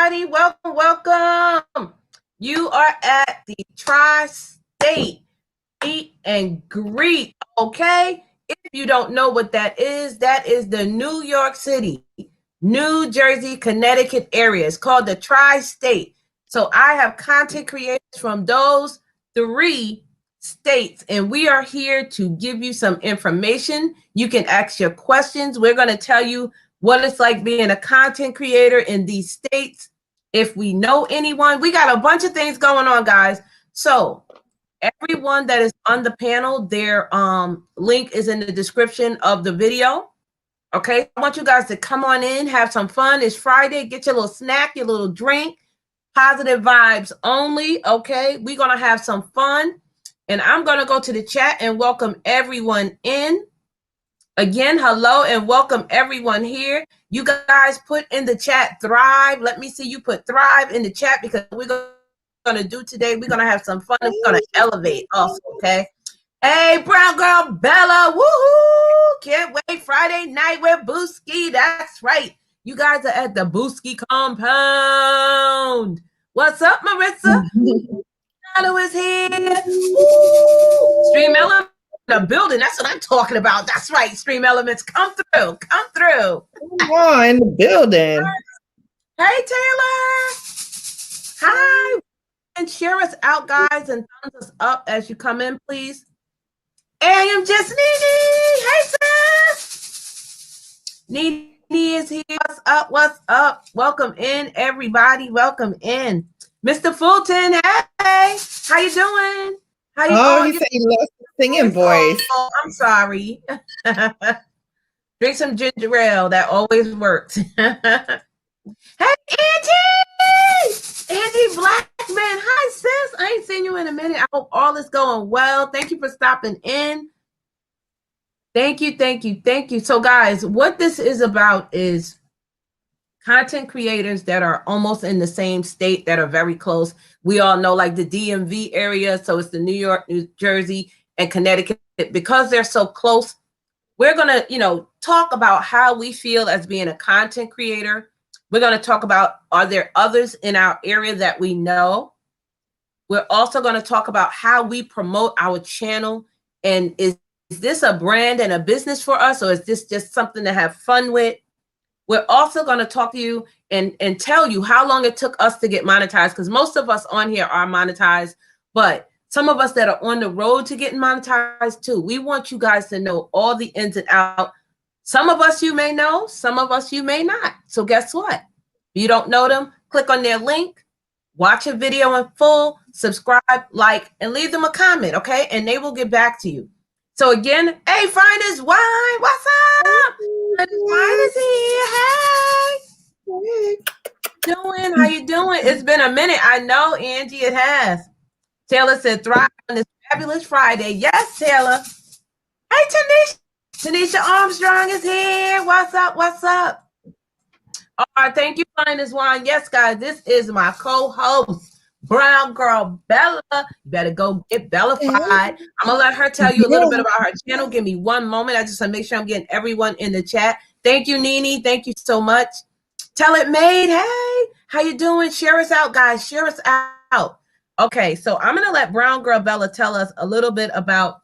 everybody. Welcome, welcome. You are at the Tri-State Meet and Greet, okay? If you don't know what that is the New York City, New Jersey, Connecticut area. It's called the Tri-State. So I have content creators from those three states, and we are here to give you some information. You can ask your questions. We're going to tell you what it's like being a content creator in these states. If we know anyone, we got a bunch of things going on, guys. So everyone that is on the panel, their link is in the description of the video. Okay, I want you guys to come on in, have some fun. It's Friday. Get your little snack, your little drink. Positive vibes only. Okay, we're going to have some fun. And I'm going to go to the chat and welcome everyone in. Again, hello and welcome everyone here. You guys put in the chat thrive. Let me see you put thrive in the chat, because we're going to do today. We're going to have some fun. It's going to elevate also, okay? Hey, brown girl Bella. Woohoo! Can't wait. Friday night with Booski. That's right. You guys are at the Booski compound. What's up, Marissa? Hello is here. Stream Element. The building, that's what I'm talking about. That's right, Stream Elements, come through. Come on, in the building. Hey, Taylor. Hi. And share us out, guys, and thumbs us up as you come in, please. Hey, I am just Nene. Hey, sis. Nene is here. What's up? What's up? Welcome in, everybody. Welcome in. Mr. Fulton, hey. How you doing? How you doing? He said he loves the singing voice. Oh, I'm sorry. Drink some ginger ale. That always works. Hey, Angie! Angie Blackman. Hi, sis. I ain't seen you in a minute. I hope all is going well. Thank you for stopping in. Thank you, thank you, thank you. So, guys, what this is about is content creators that are almost in the same state, that are very close. We all know, like, the DMV area. So it's the New York, New Jersey, and Connecticut. Because they're so close, we're going to, talk about how we feel as being a content creator. We're going to talk about, are there others in our area that we know? We're also going to talk about how we promote our channel. And is this a brand and a business for us, or is this just something to have fun with? We're also going to talk to you and tell you how long it took us to get monetized, because most of us on here are monetized, but some of us that are on the road to getting monetized too. We want you guys to know all the ins and outs. Some of us you may know, some of us you may not. So guess what? If you don't know them, click on their link, watch a video in full, subscribe, like, and leave them a comment, okay? And they will get back to you. So again, hey, Finest Wine, what's up? Wine is here. Hey. Doing? How you doing? It's been a minute. I know, Angie, it has. Taylor said, thrive on this fabulous Friday. Yes, Taylor. Hey, Tanisha. Tanisha Armstrong is here. What's up? What's up? All right, thank you, Finest Wine. Yes, guys, this is my co-host, brown girl Bella. You better go get Bellafied. I'm gonna let her tell you a little bit about her channel. Give me one moment. I just want to make sure I'm getting everyone in the chat. Thank you, Nene. Thank you so much. Tell it made. Hey, how you doing? Share us out, guys. Share us out. Okay, so I'm gonna let brown girl Bella tell us a little bit about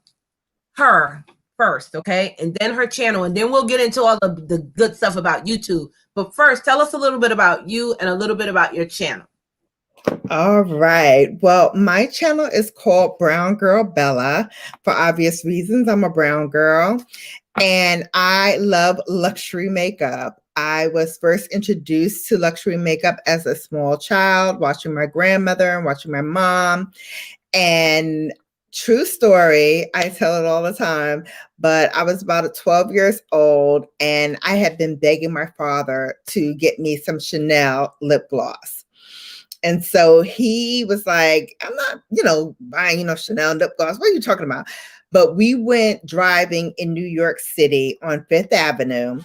her first, okay, and then her channel, and then we'll get into all of the good stuff about YouTube. But first, tell us a little bit about you and a little bit about your channel. All right. Well, my channel is called Brown Girl Bella. For obvious reasons, I'm a brown girl, and I love luxury makeup. I was first introduced to luxury makeup as a small child, watching my grandmother and watching my mom. And true story, I tell it all the time, but I was about 12 years old, and I had been begging my father to get me some Chanel lip gloss. And so he was like, I'm not, buying, Chanel lip gloss. What are you talking about? But we went driving in New York City on Fifth Avenue.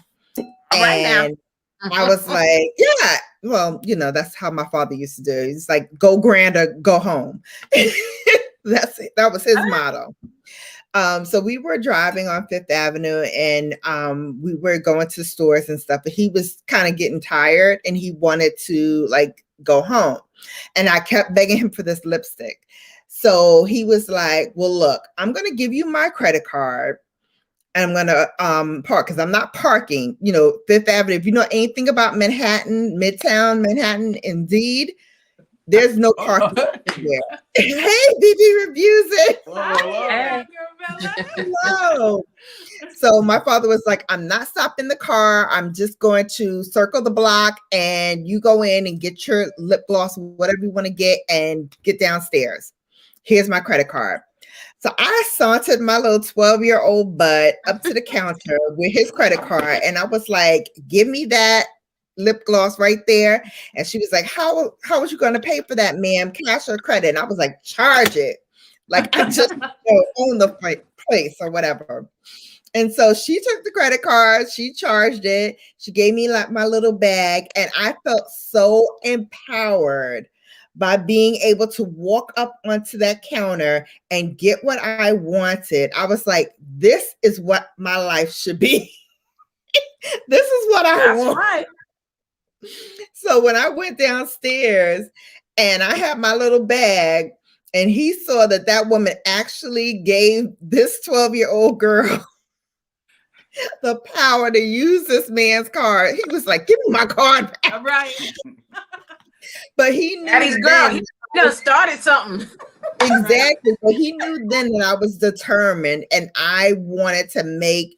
And I was like, yeah, well, that's how my father used to do. He's like, go grand or go home. That's it. That was his motto. So we were driving on Fifth Avenue, and we were going to stores and stuff, but he was kind of getting tired, and he wanted to go home. And I kept begging him for this lipstick. So he was like, well, look, I'm going to give you my credit card. And I'm gonna park because I'm not parking, Fifth Avenue. If you know anything about Manhattan, Midtown Manhattan, indeed, there's no parking there. Hey, BB reviews it. Hello. Hello. So my father was like, I'm not stopping the car. I'm just going to circle the block and you go in and get your lip gloss, whatever you want to get, and get downstairs. Here's my credit card. So I sauntered my little 12-year-old butt up to the counter with his credit card. And I was like, give me that lip gloss right there. And she was like, how was you going to pay for that, ma'am? Cash or credit? And I was like, charge it. Like I just own the place or whatever. And so she took the credit card, she charged it. She gave me like my little bag. And I felt so empowered by being able to walk up onto that counter and get what I wanted. I was like, this is what my life should be. This is what I want. Right. So when I went downstairs and I had my little bag and he saw that woman actually gave this 12-year-old girl the power to use this man's card, he was like, give me my card back. All right. But he knew Daddy's girl, he done started something. Exactly. So he knew then that I was determined and I wanted to make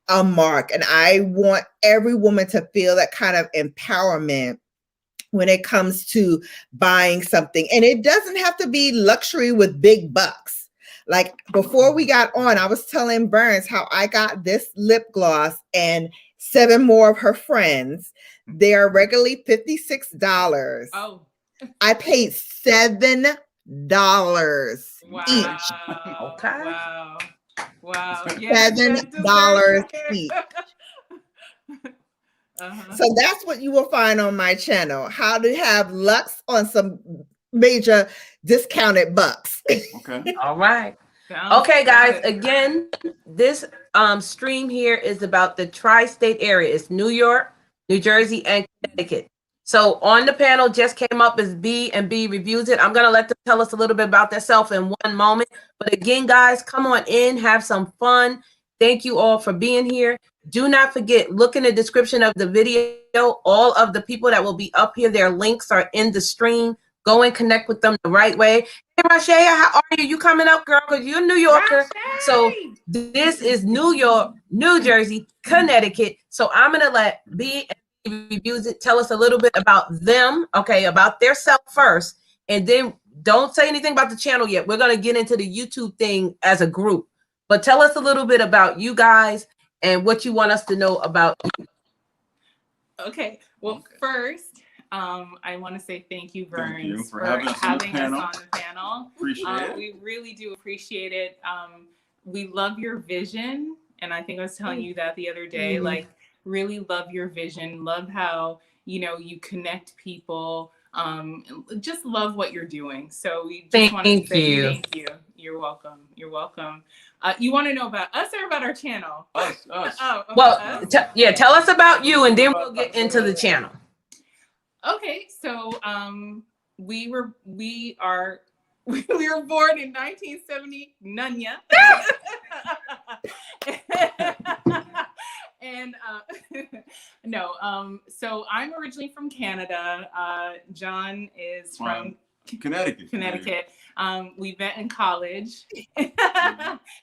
a mark. And I want every woman to feel that kind of empowerment when it comes to buying something. And it doesn't have to be luxury with big bucks. Like before we got on, I was telling Vernes how I got this lip gloss and 7 more of her friends. They are regularly $56. Oh, I paid $7 wow. each. Okay. Wow. $7 each. Uh-huh. So that's what you will find on my channel. How to have Lux on some major discounted bucks. Okay. All right. Okay, guys. Again, this stream here is about the tri-state area. It's New York, New Jersey, and Connecticut. So on the panel just came up as B, and B reviews it. I'm going to let them tell us a little bit about themselves in one moment. But again, guys, come on in, have some fun. Thank you all for being here. Do not forget, look in the description of the video. All of the people that will be up here, their links are in the stream. Go and connect with them the right way. Hey, Rashaya, how are you? You coming up, girl? Because you're a New Yorker. So this is New York, New Jersey, Connecticut. So I'm going to let B reviews it. Tell us a little bit about them, okay, about their self first. And then don't say anything about the channel yet. We're going to get into the YouTube thing as a group. But tell us a little bit about you guys and what you want us to know about you. Okay. Well, first, I want to say thank you, Vernes, for having us on the panel. Appreciate it. We really do appreciate it. We love your vision. And I think I was telling you that the other day, like, really love your vision. Love how, you connect people. Just love what you're doing. So we just want to say thank you. You're welcome. You're welcome. You want to know about us or about our channel? Us. Oh, well, us? Tell us about you, and then we'll get into the channel. Okay, so we were born in 1970, Nunya. And so I'm originally from Canada. John is from Connecticut. We met in college.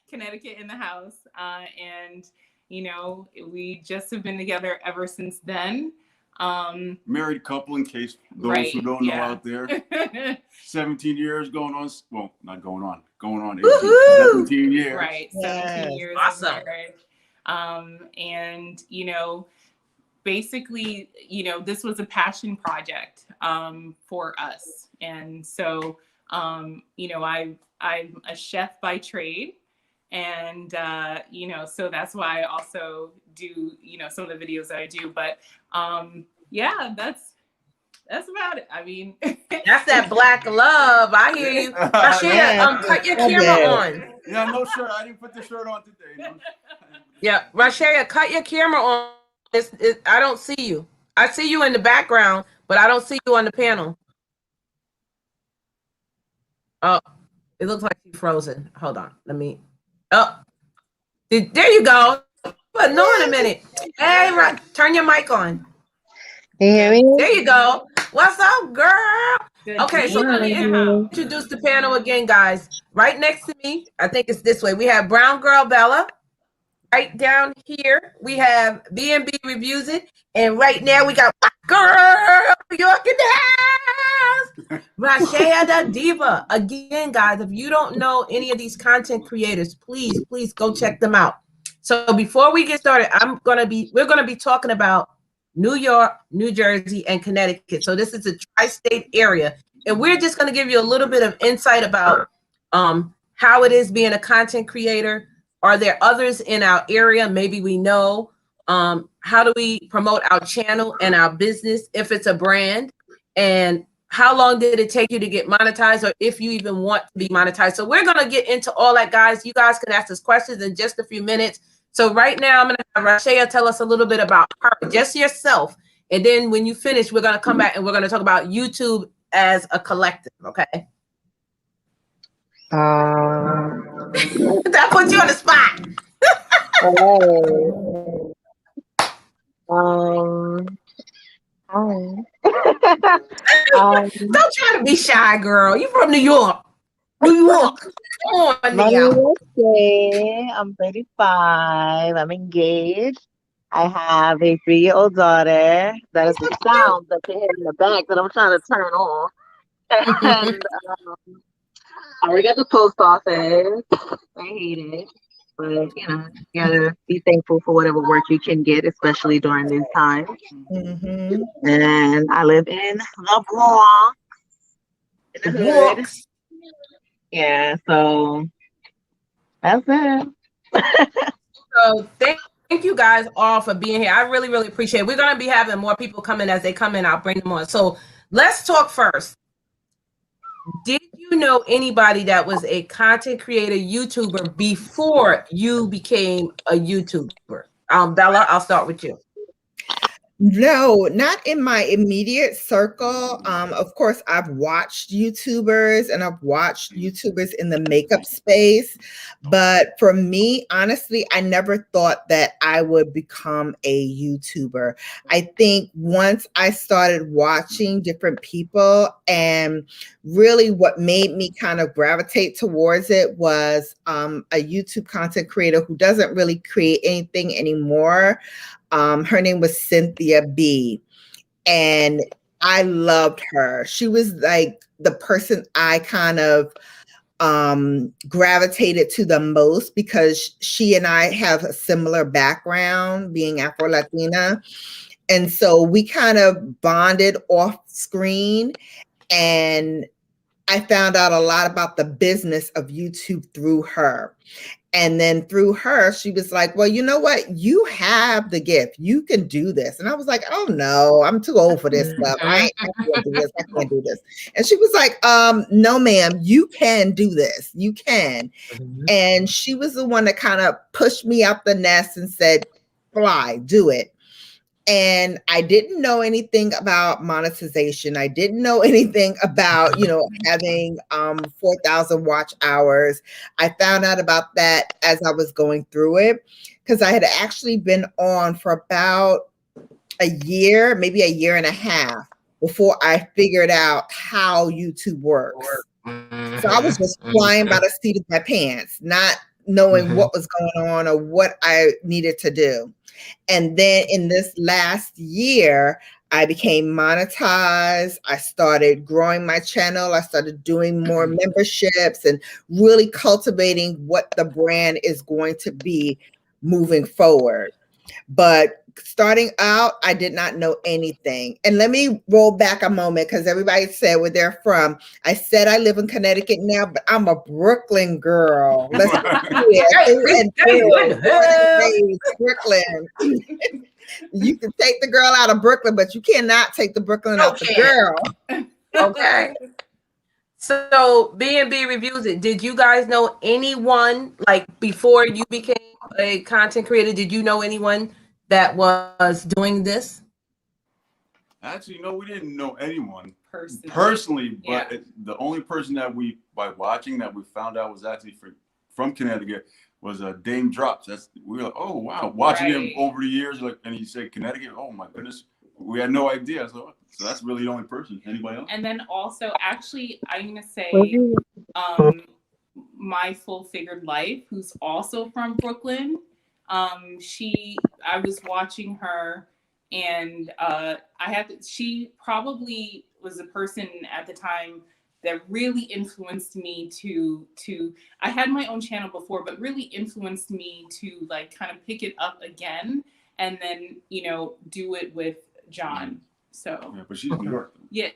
Connecticut in the house. And we just have been together ever since then. Married couple, in case those who don't know out there. 17 years going on. Well, not going on. 17 years. Right. 17 years. Awesome. And basically, this was a passion project for us. And so, I'm a chef by trade. And, so that's why I also do, some of the videos that I do. But that's about it. I mean, that's that black love. I hear you. Rashida, cut your camera on. Yeah, no shirt. I didn't put the shirt on today. No. Yeah, Rashida, cut your camera on. I don't see you. I see you in the background, but I don't see you on the panel. Oh, it looks like she's frozen. Hold on. Let me. Oh, there you go. But no, in a minute. Hey, turn your mic on. Can you hear me? There you go. What's up, girl? Good Okay, so let me introduce the panel again, guys. Right next to me, I think it's this way. We have Brown Girl Bella. Right down here, we have B&B Reviews It. And right now, we got Girl York in the house. Rashea the Diva. Again, guys, if you don't know any of these content creators, please go check them out. So before we get started, we're gonna be talking about New York, New Jersey, and Connecticut. So this is a tri-state area. And we're just gonna give you a little bit of insight about how it is being a content creator. Are there others in our area? Maybe we know. How do we promote our channel and our business if it's a brand? And how long did it take you to get monetized, or if you even want to be monetized? So we're going to get into all that, guys. You guys can ask us questions in just a few minutes. So right now, I'm going to have Rashea tell us a little bit about her, just yourself. And then when you finish, we're going to come back and we're going to talk about YouTube as a collective, okay? That puts you on the spot. Don't try to be shy, girl. You from New York. New York. Come on now. I'm 35. I'm engaged. I have a 3-year-old daughter. That is the sound that you hear in the back that I'm trying to turn off. And I work at the post office. I hate it. But, you know, you gotta be thankful for whatever work you can get, especially during these times. Mm-hmm. And I live in the Bronx. In the hood. Yeah, so that's it. So thank you guys all for being here. I really appreciate it. We're going to be having more people come in. As they come in, I'll bring them on. So let's talk first. Did you know anybody that was a content creator, YouTuber, before you became a YouTuber? Bella, I'll start with you. No, not in my immediate circle. Of course, I've watched YouTubers and I've watched YouTubers in the makeup space. But for me, honestly, I never thought that I would become a YouTuber. I think once I started watching different people, and really what made me kind of gravitate towards it was a YouTube content creator who doesn't really create anything anymore. Her name was Cynthia B, and I loved her. She was like the person I kind of gravitated to the most, because she and I have a similar background, being Afro-Latina. And so we kind of bonded off screen, and I found out a lot about the business of YouTube through her. And then through her, she was like, well, you know what? You have the gift. You can do this. And I was like, oh, no, I'm too old for this stuff. I can't do this. I can't do this. And she was like, no, ma'am, you can do this. You can. And she was the one that kind of pushed me out the nest and said, fly, do it. And I didn't know anything about monetization. I didn't know anything about, having 4,000 watch hours. I found out about that as I was going through it, because I had actually been on for about a year, maybe a year and a half, before I figured out how YouTube works. So I was just flying by the seat of my pants, not knowing what was going on or what I needed to do. And then in this last year, I became monetized. I started growing my channel. I started doing more memberships and really cultivating what the brand is going to be moving forward. But starting out, I did not know anything. And let me roll back a moment, because everybody said where they're from. I said I live in Connecticut now, but I'm a Brooklyn girl. Let's Brooklyn. You can take the girl out of Brooklyn, but you cannot take the Brooklyn out the girl. Okay. So B&B Reviews It. Did you guys know anyone, like before you became a content creator? Did you know anyone that was doing this? Actually, no, we didn't know anyone personally, but the only person that we, by watching, that we found out was actually from Connecticut was Dame Drops. We were like, oh wow, watching him over the years, like, and he said Connecticut. Oh my goodness, we had no idea. So that's really the only person. Anybody else? And then also, actually, I'm gonna say, My Full Figured Life, who's also from Brooklyn. I was watching her, and she probably was a person at the time that really influenced me to I had my own channel before, but really influenced me to like kind of pick it up again and then, do it with John. So yeah, but she's New York. Yeah,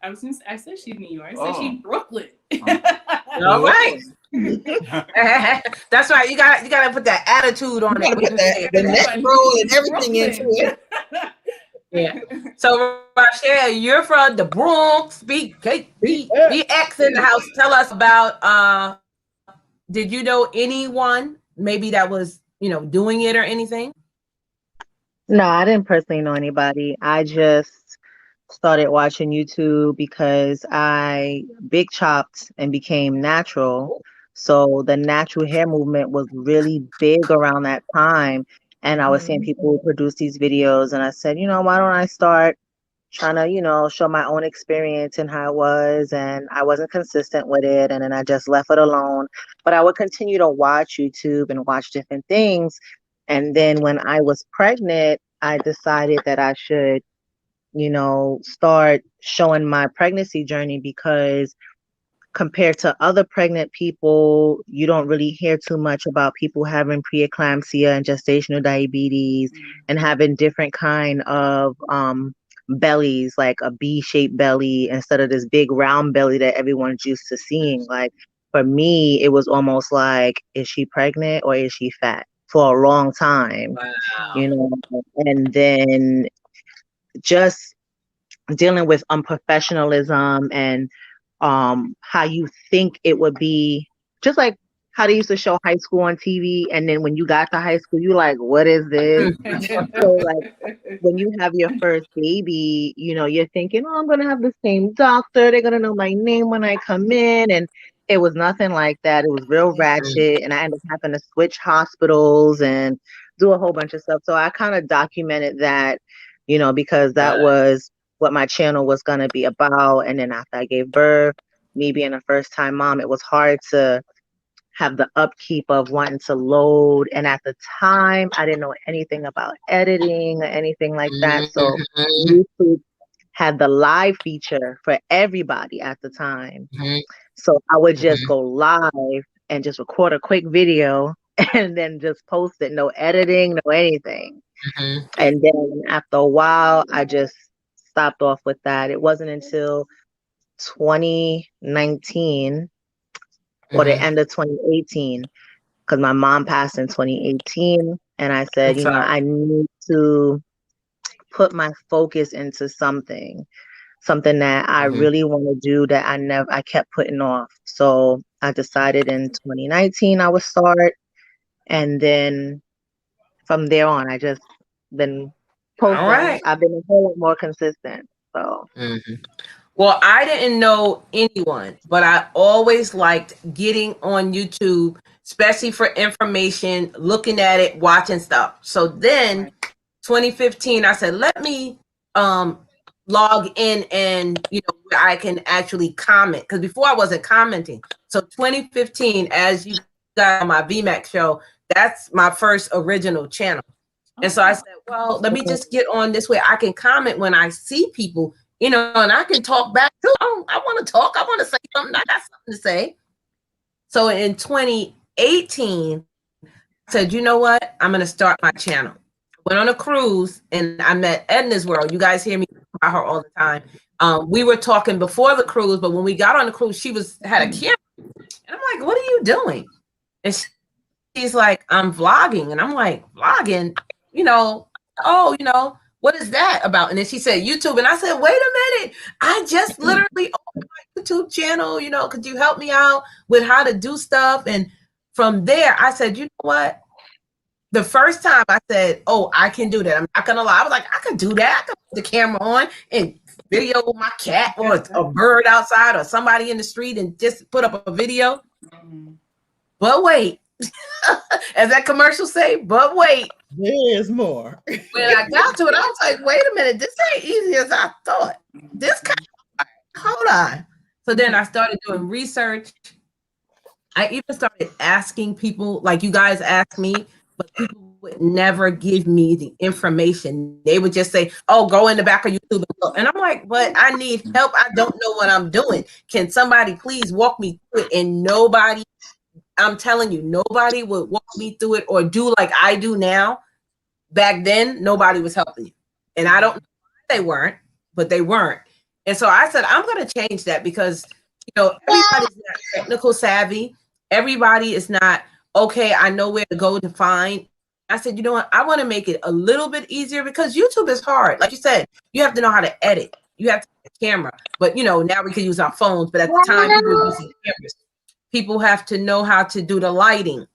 I said she's New York. I said she's Brooklyn. All right. That's right. You gotta put that attitude on it. Put the neck roll and everything into it. Yeah. So Rochelle, you're from the Bronx. Be X in the house. Tell us about did you know anyone maybe that was, doing it or anything? No, I didn't personally know anybody. I just started watching YouTube because I big chopped and became natural. So the natural hair movement was really big around that time. And I was seeing people produce these videos, and I said, why don't I start trying to, show my own experience and how it was. And I wasn't consistent with it. And then I just left it alone. But I would continue to watch YouTube and watch different things. And then when I was pregnant, I decided that I should, start showing my pregnancy journey, because compared to other pregnant people, you don't really hear too much about people having preeclampsia and gestational diabetes and having different kind of bellies, like a B-shaped belly instead of this big round belly that everyone's used to seeing. Like for me, it was almost like, is she pregnant or is she fat, for a long time? Wow. And then just dealing with unprofessionalism and how you think it would be, just like how they used to show high school on TV, and then when you got to high school, you like, what is this? So like when you have your first baby, you're thinking, oh, I'm gonna have the same doctor, they're gonna know my name when I come in, and it was nothing like that. It was real ratchet, and I ended up having to switch hospitals and do a whole bunch of stuff. So I kind of documented that, because that was what my channel was going to be about. And then after I gave birth, me being a first time mom, it was hard to have the upkeep of wanting to load. And at the time, I didn't know anything about editing or anything like that. So YouTube had the live feature for everybody at the time. So I would just go live and just record a quick video and then just post it. No editing, no anything. And then after a while, I just stopped off with that. It wasn't until 2019 or the end of 2018, because my mom passed in 2018, and I said, I need to put my focus into something that I really want to do that I kept putting off. So I decided in 2019 I would start, and then from there on, I just been posting. All right. I've been a whole lot more consistent. So. Well, I didn't know anyone, but I always liked getting on YouTube, especially for information, looking at it, watching stuff. So then 2015, I said, let me log in and, where I can actually comment. Because before I wasn't commenting. So 2015, as you got on my VMAX show, that's my first original channel. And so I said, well, let me just get on this way. I can comment when I see people, and I can talk back too. I want to talk. I want to say something. I got something to say. So in 2018, I said, you know what? I'm going to start my channel. Went on a cruise and I met Edna's World. You guys hear me talk about her all the time. We were talking before the cruise, but when we got on the cruise, she had a camera. And I'm like, what are you doing? And she's like, I'm vlogging. And I'm like, vlogging? What is that about? And then she said, YouTube. And I said, wait a minute. I just literally opened my YouTube channel. Could you help me out with how to do stuff? And from there, I said, you know what? the first time I said, oh, I can do that. I'm not gonna lie. I was like, I can do that. I can put the camera on and video my cat or a bird outside or somebody in the street and just put up a video. But wait, as that commercial say, but wait. There's more. When I got to it, I was like, wait a minute, this ain't easy as I thought. This kind of, hold on. So then I started doing research. I even started asking people, like you guys asked me, but people would never give me the information. They would just say, oh, go in the back of YouTube. And I'm like, but I need help. I don't know what I'm doing. Can somebody please walk me through it? And nobody, I'm telling you, nobody would walk me through it or do like I do now. Back then, nobody was helping you. And I don't know why they weren't, but they weren't. And so I said, I'm going to change that because, you know, everybody's not technical savvy. Everybody is not, okay, I know where to go to find. I said, you know what? I want to make it a little bit easier because YouTube is hard. Like you said, you have to know how to edit. You have to have a camera. But, you know, now we can use our phones. But at the time, people were using cameras. People have to know how to do the lighting.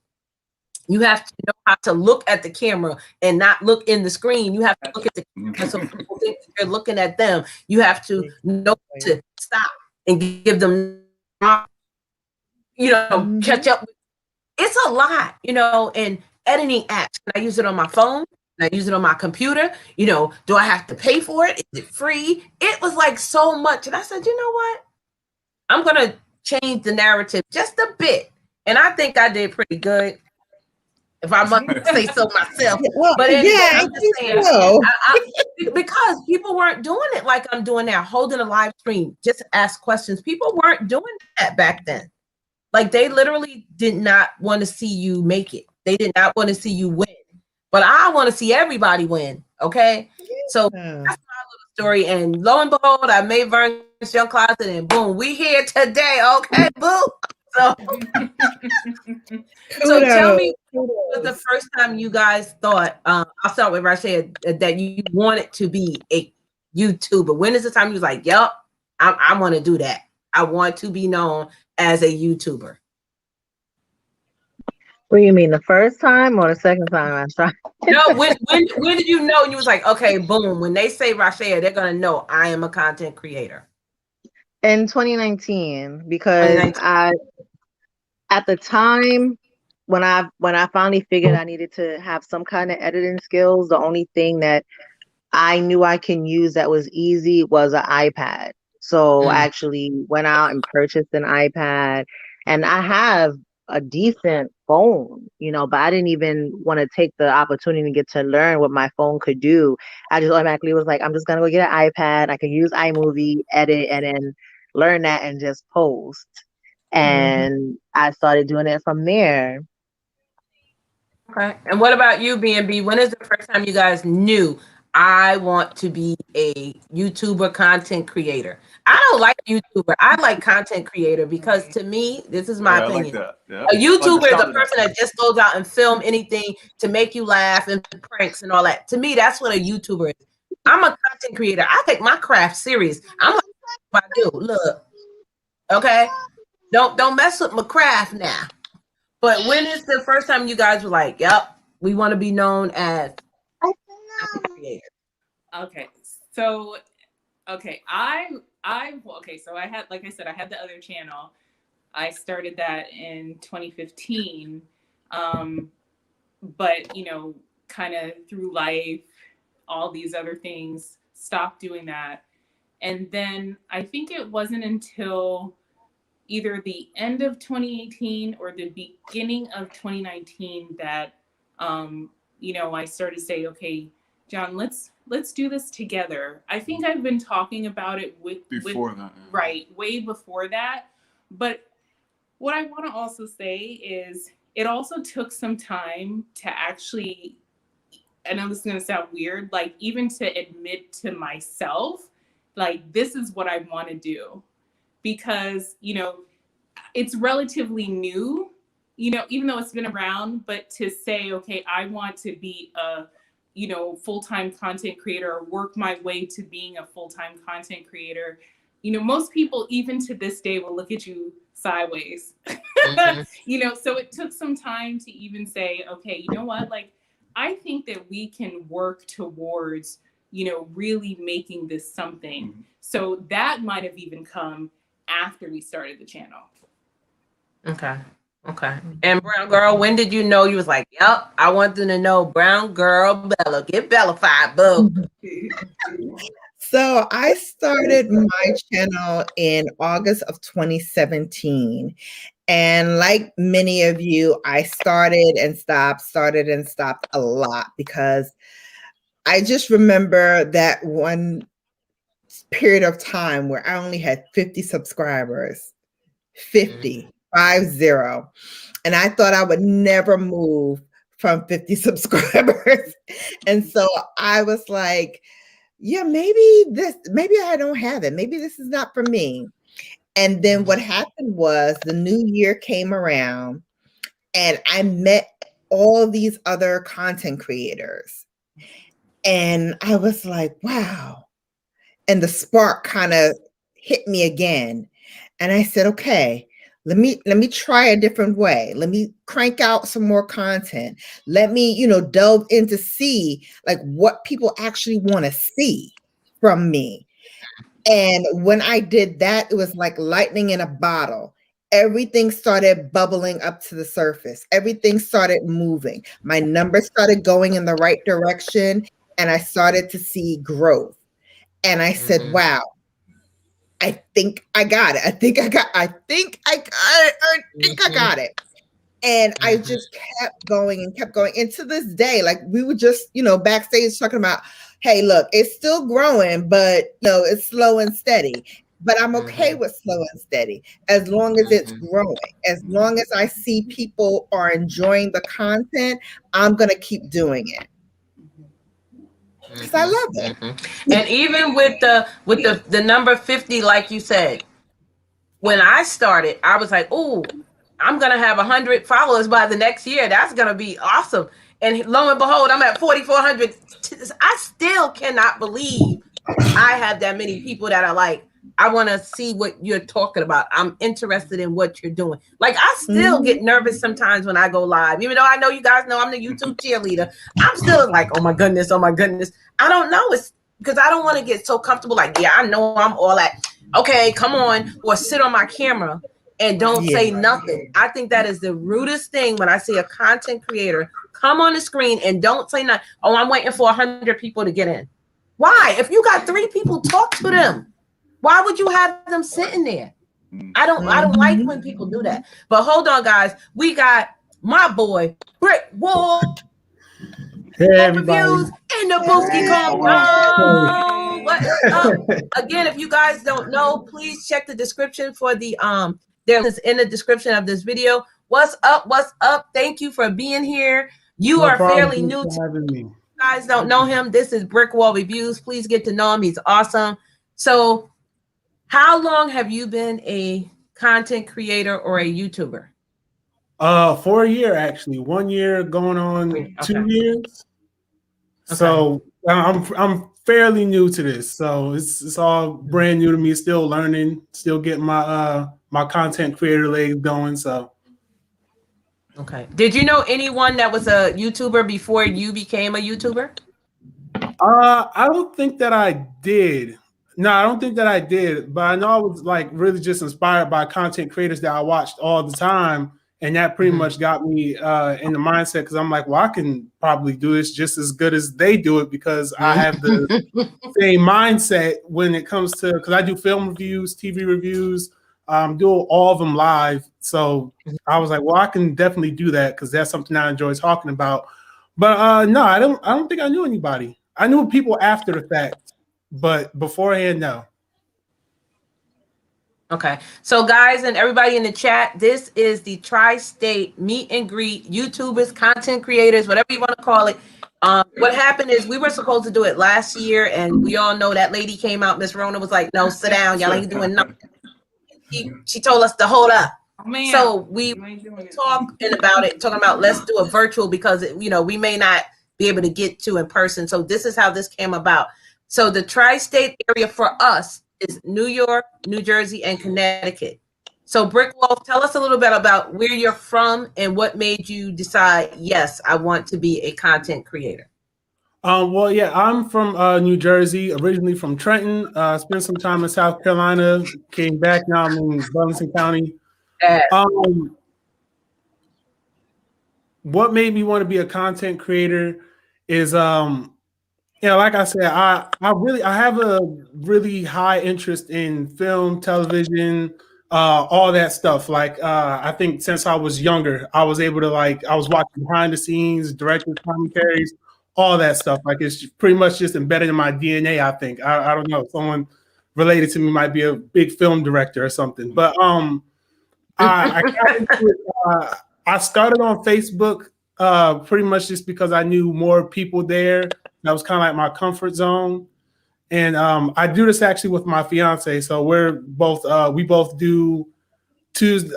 You have to know how to look at the camera and not look in the screen. You have to look at the camera so people think you're looking at them. You have to know to stop and give them, you know, catch up. It's a lot, you know, and editing apps. Can I use it on my phone? Can I use it on my computer? You know, do I have to pay for it? Is it free? It was like so much. And I said, you know what? I'm going to change the narrative just a bit. And I think I did pretty good. If I must say so myself. Well, but anyway, yeah, I'm just saying, because people weren't doing it like I'm doing now, holding a live stream, just ask questions. People weren't doing that back then. Like they literally did not want to see you make it. They did not want to see you win. But I want to see everybody win. Okay. So that's my little story. And lo and behold, I made Vernes Junk Closet and boom, we here today. Okay, boo. So, so tell me, what was the first time you guys thought, I'll start with Rashad, that you wanted to be a YouTuber? When is the time you was like, yep, I want to do that. I want to be known as a YouTuber. What do you mean, the first time or the second time I tried? No, when did you know? And you was like, okay, boom. When they say Rashad, they're gonna know I am a content creator. In 2019, because at the time when I finally figured I needed to have some kind of editing skills, the only thing that I knew I can use that was easy was an iPad. So I actually went out and purchased an iPad, and I have a decent phone, you know, but I didn't even want to take the opportunity to get to learn what my phone could do. I just automatically was like, I'm just gonna go get an iPad. I can use iMovie, edit, and then learn that and just post. And I started doing it from there. Okay. And what about you, B&B? When is the first time you guys knew I want to be a YouTuber content creator? I don't like YouTuber. I like content creator because to me, this is my opinion. I like that. A YouTuber is a person that just goes out and film anything to make you laugh and pranks and all that. To me, that's what a YouTuber is. I'm a content creator. I take my craft serious. I'm like, what I do. Look, okay. Don't mess with my craft now. But when is the first time you guys were like, yep, we want to be known as content creator? Okay. So so I had, like I said, I had the other channel. I started that in 2015. But you know, kind of through life, all these other things, stopped doing that. And then I think it wasn't until either the end of 2018 or the beginning of 2019 that you know, I started to say, okay, John, let's do this together. I think I've been talking about it before that. Right, way before that. But what I want to also say is it also took some time to actually, I know this is going to sound weird, like even to admit to myself, like this is what I want to do. Because, you know, it's relatively new, you know, even though it's been around, but to say, okay, I want to be a, you know, full-time content creator or work my way to being a full-time content creator, you know, most people even to this day will look at you sideways, you know, so it took some time to even say, okay, you know what, like I think that we can work towards, you know, really making this something. Mhm. So that might have even come after we started the channel. Okay. Okay. And Brown Girl, when did you know you was like, yep, I want them to know Brown Girl Bella. Get Bellified, boo. So I started my channel in August of 2017. And like many of you, I started and stopped a lot because I just remember that one period of time where I only had 50 subscribers, 50, 50. And I thought I would never move from 50 subscribers. And so I was like, yeah, maybe I don't have it. Maybe this is not for me. And then what happened was the new year came around and I met all these other content creators. And I was like, wow. And the spark kind of hit me again. And I said, okay, let me try a different way. Let me crank out some more content. Let me, delve into see like what people actually want to see from me. And when I did that, it was like lightning in a bottle. Everything started bubbling up to the surface. Everything started moving. My numbers started going in the right direction, and I started to see growth. And I said, wow, I think I got it. I think I got it. And I just kept going and kept going. And to this day, like we were just, backstage talking about, hey, look, it's still growing, but it's slow and steady. But I'm okay with slow and steady as long as it's growing. As long as I see people are enjoying the content, I'm gonna keep doing it. Because I love it. And even with the number 50, like you said, when I started, I was like, oh, I'm gonna have 100 followers by the next year. That's gonna be awesome. And lo and behold, I'm at 4,400. I still cannot believe I have that many people that are like, I want to see what you're talking about. I'm interested in what you're doing. Like, I still get nervous sometimes when I go live, even though I know you guys know I'm the YouTube cheerleader. I'm still like, oh my goodness. I don't know. It's because I don't want to get so comfortable. Like, yeah, I know I'm all that. Okay, come on, or sit on my camera and don't say nothing. I think that is the rudest thing when I see a content creator come on the screen and don't say nothing. Oh, I'm waiting for 100 people to get in. Why? If you got 3 people, talk to them. Why would you have them sitting there? I don't like when people do that. But hold on, guys. We got my boy, Brick Wall. Hey, everybody. Reviews in the Booski Combo. What is up? Again, if you guys don't know, please check the description for the there is in the description of this video. What's up? What's up? Thank you for being here. You are fairly new to having me. You guys don't know him. This is Brick Wall Reviews. Please get to know him. He's awesome. So, how long have you been a content creator or a YouTuber? For a year, actually. 1 year going on 2 years. Okay. So I'm fairly new to this. So it's all brand new to me, still learning, still getting my my content creator legs going. So okay. Did you know anyone that was a YouTuber before you became a YouTuber? I don't think that I did. No, I don't think that I did, but I know I was like really just inspired by content creators that I watched all the time. And that pretty much got me in the mindset because I'm like, well, I can probably do this just as good as they do it because I have the same mindset when it comes to, because I do film reviews, TV reviews, do all of them live. So I was like, well, I can definitely do that because that's something I enjoy talking about. But no, I don't think I knew anybody. I knew people after the fact, but beforehand, no. Okay, so guys and everybody in the chat, this is the Tri-State Meet and Greet YouTubers, content creators, whatever you want to call it. What happened is we were supposed to do it last year, and we all know that lady came out. Miss Rona was like, "No, sit down, y'all ain't doing nothing." She told us to hold up. Oh, so we talking about let's do a virtual because we may not be able to get to in person. So this is how this came about. So the Tri-State area for us is New York, New Jersey, and Connecticut. So Brick Wolf, tell us a little bit about where you're from and what made you decide, yes, I want to be a content creator. Well, yeah, I'm from New Jersey, originally from Trenton. Spent some time in South Carolina, came back. Now I'm in Burlington County. What made me want to be a content creator is, like I said, I have a really high interest in film, television, all that stuff. Like I think since I was younger, I was able to I was watching behind the scenes, directors, commentaries, all that stuff. Like it's pretty much just embedded in my DNA. I think I don't know. Someone related to me might be a big film director or something. But I got into it. I started on Facebook pretty much just because I knew more people there. That was kind of like my comfort zone. And I do this actually with my fiance. So we both do Tuesday,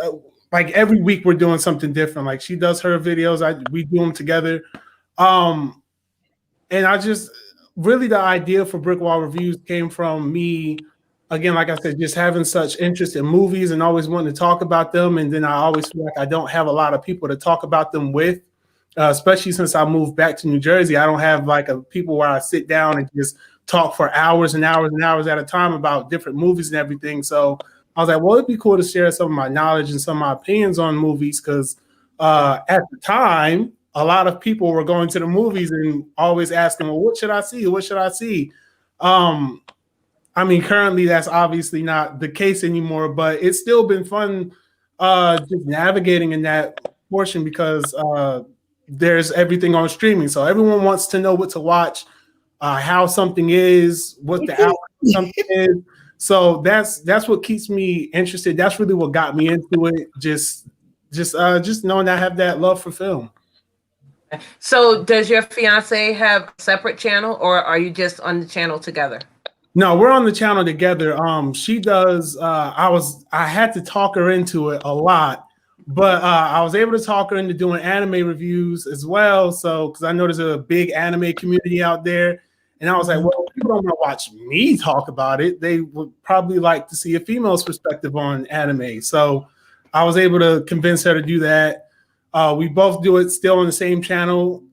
like every week we're doing something different. Like she does her videos, we do them together. And I just really the idea for Brick Wall Reviews came from me, again, like I said, just having such interest in movies and always wanting to talk about them. And then I always feel like I don't have a lot of people to talk about them with, especially since I moved back to New Jersey. I don't have people where I sit down and just talk for hours and hours and hours at a time about different movies and everything. So I was like, well, it'd be cool to share some of my knowledge and some of my opinions on movies because at the time, a lot of people were going to the movies and always asking, well, what should I see? What should I see? I mean, currently that's obviously not the case anymore, but it's still been fun just navigating in that portion because there's everything on streaming. So everyone wants to know what to watch, how something is, what the outcome of something is. So that's what keeps me interested. That's really what got me into it. Just knowing I have that love for film. So does your fiance have a separate channel or are you just on the channel together? No, we're on the channel together. She does. I had to talk her into it a lot, but I was able to talk her into doing anime reviews as well. So, because I know there's a big anime community out there, and I was like, well, people don't want to watch me talk about it. They would probably like to see a female's perspective on anime. So, I was able to convince her to do that. We both do it still on the same channel,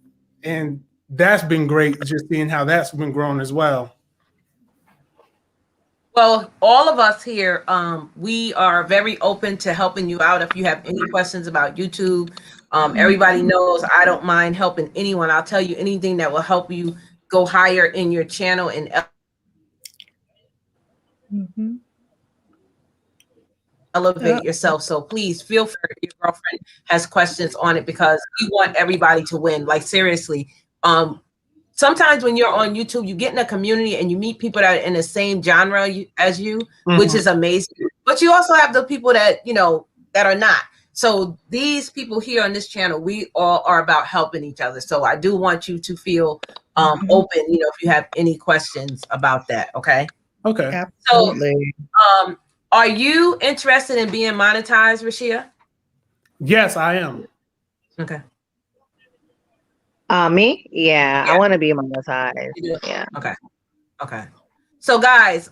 and that's been great. Just seeing how that's been growing as well. Well, all of us here, we are very open to helping you out. If you have any questions about YouTube, everybody knows I don't mind helping anyone. I'll tell you anything that will help you go higher in your channel and elevate yourself. So please feel free if your girlfriend has questions on it because we want everybody to win. Like seriously. Sometimes when you're on YouTube, you get in a community and you meet people that are in the same genre as you, which is amazing. But you also have the people that, that are not. So these people here on this channel, we all are about helping each other. So I do want you to feel open, if you have any questions about that. Okay. Okay. Absolutely. So are you interested in being monetized, Rashia? Yes, I am. Okay. Me? Yeah, I want to be monetized. Yeah. Okay. So guys,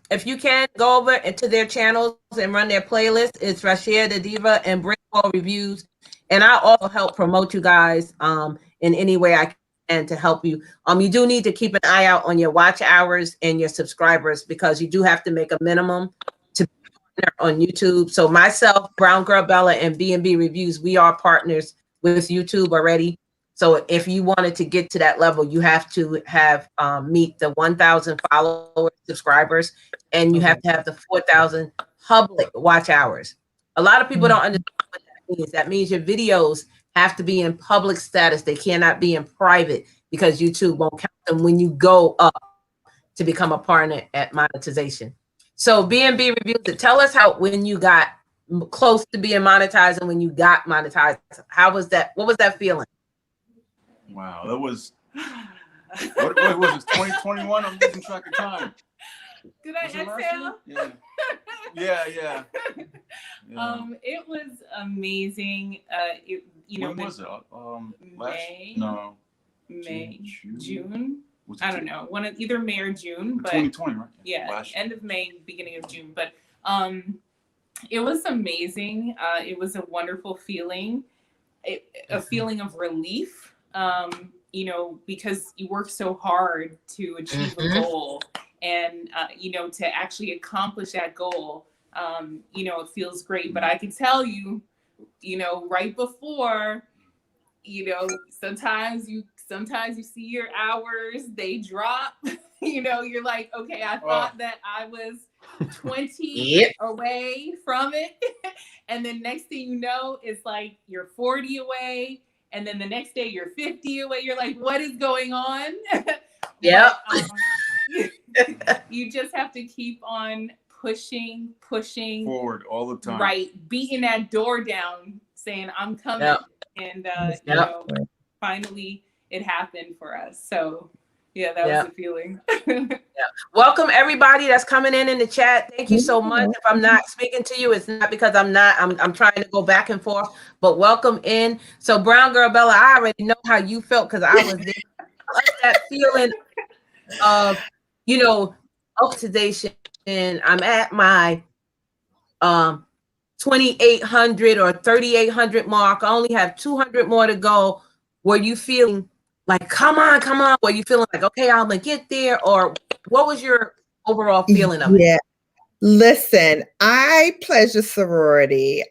if you can go over into their channels and run their playlist, it's Rashia the Diva and Brick Wall Reviews. And I also help promote you guys in any way I can to help you. You do need to keep an eye out on your watch hours and your subscribers because you do have to make a minimum to be a partner on YouTube. So myself, Brown Girl Bella, and B&B Reviews, we are partners with YouTube already. So if you wanted to get to that level, you have to have meet the 1,000 followers, subscribers, and you have to have the 4,000 public watch hours. A lot of people don't understand what that means. That means your videos have to be in public status. They cannot be in private because YouTube won't count them when you go up to become a partner at monetization. So B&B Reviews, tell us when you got close to being monetized and when you got monetized, how was that? What was that feeling? Wow, that was what was it? 2021? I'm losing track of time. Did I exhale? Yeah. It was amazing. When was it? June. I don't know. Either May or June, but 2020, right? Yeah, end of May, beginning of June. But It was amazing. It was a wonderful feeling, a feeling of relief, you know, because you work so hard to achieve a goal, and, you know, to actually accomplish that goal, you know, it feels great. But I can tell you, you know, right before, you know, sometimes you see your hours, they drop. You know, you're like, okay, I thought that I was 20 away from it. And then next thing you know, it's like you're 40 away. And then the next day you're 50 away. You're like, what is going on? Yeah. You just have to keep on pushing forward all the time. Right. Beating that door down, saying, I'm coming. Yep. And, you know, finally it happened for us. So yeah, that was the feeling. Welcome everybody that's coming in the chat. Thank you so much. If I'm not speaking to you, it's not because I'm trying to go back and forth, but welcome in. So Brown Girl Bella, I already know how you felt because I was there. That feeling of, you know, oxidation, and I'm at my 2,800 or 3,800 mark. I only have 200 more to go. Were you feeling like, come on? Were you feeling like, okay, I'm gonna get there? Or what was your overall feeling of it? Yeah. Listen, I pledge a sorority,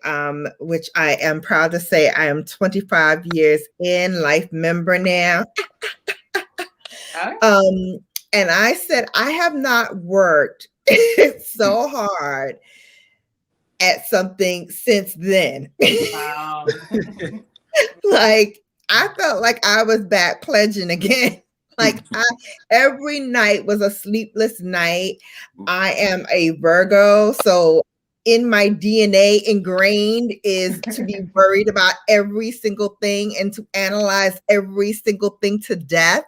which I am proud to say I am 25 years in, life member now. And I said, I have not worked so hard at something since then. Wow. Like, I felt like I was back pledging again. Like, every night was a sleepless night. I am a Virgo, so in my DNA ingrained is to be worried about every single thing and to analyze every single thing to death.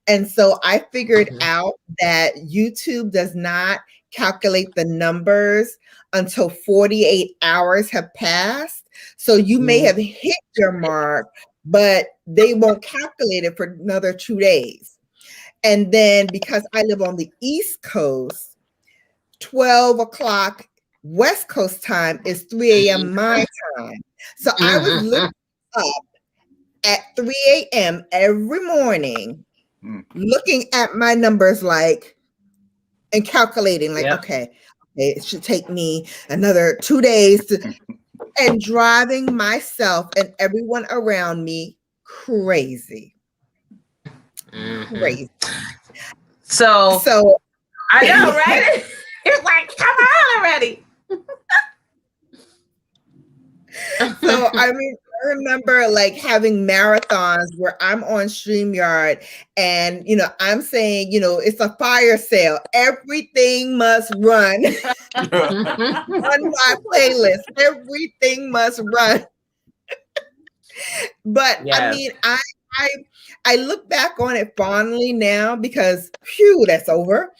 And so I figured out that YouTube does not calculate the numbers until 48 hours have passed. So you may have hit your mark, but they won't calculate it for another 2 days. And then because I live on the East Coast, 12 o'clock West Coast time is 3 a.m. my time. So I was looking up at 3 a.m. every morning, looking at my numbers like, and calculating like, okay, it should take me another 2 days to, and driving myself and everyone around me crazy. Crazy. So I know, right? It's like, come on already. So I mean, I remember like having marathons where I'm on Streamyard and, you know, I'm saying, you know, it's a fire sale. Everything must run. On my playlist. Everything must run. But I mean, I look back on it fondly now because, phew, that's over.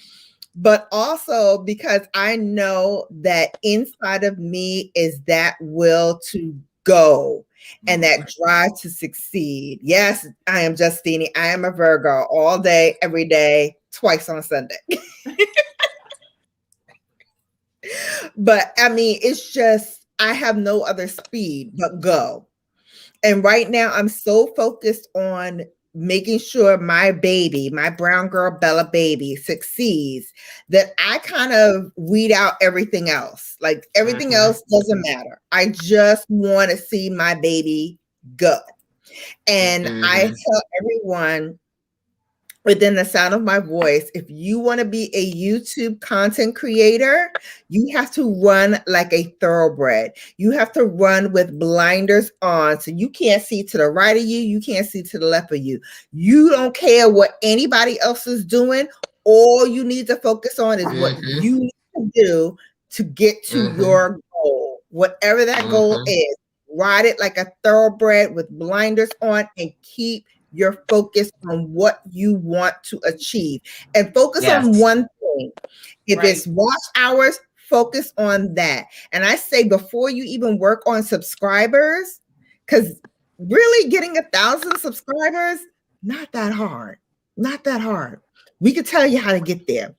But also because I know that inside of me is that will to go and that drive to succeed. Yes, I am Justine. I am a Virgo all day, every day, twice on Sunday. But I mean, it's just, I have no other speed but go. And right now I'm so focused on making sure my baby, my brown girl Bella baby succeeds, that I kind of weed out everything else. Like everything else doesn't matter. I just want to see my baby go. And I tell everyone within the sound of my voice, if you want to be a YouTube content creator, you have to run like a thoroughbred. You have to run with blinders on. So you can't see to the right of you. You can't see to the left of you. You don't care what anybody else is doing. All you need to focus on is what you need to do to get to your goal. Whatever that goal is, ride it like a thoroughbred with blinders on and keep your focus on what you want to achieve and focus on one thing. If it's watch hours, focus on that. And I say before you even work on subscribers, because really getting 1,000 subscribers, not that hard. Not that hard. We could tell you how to get there.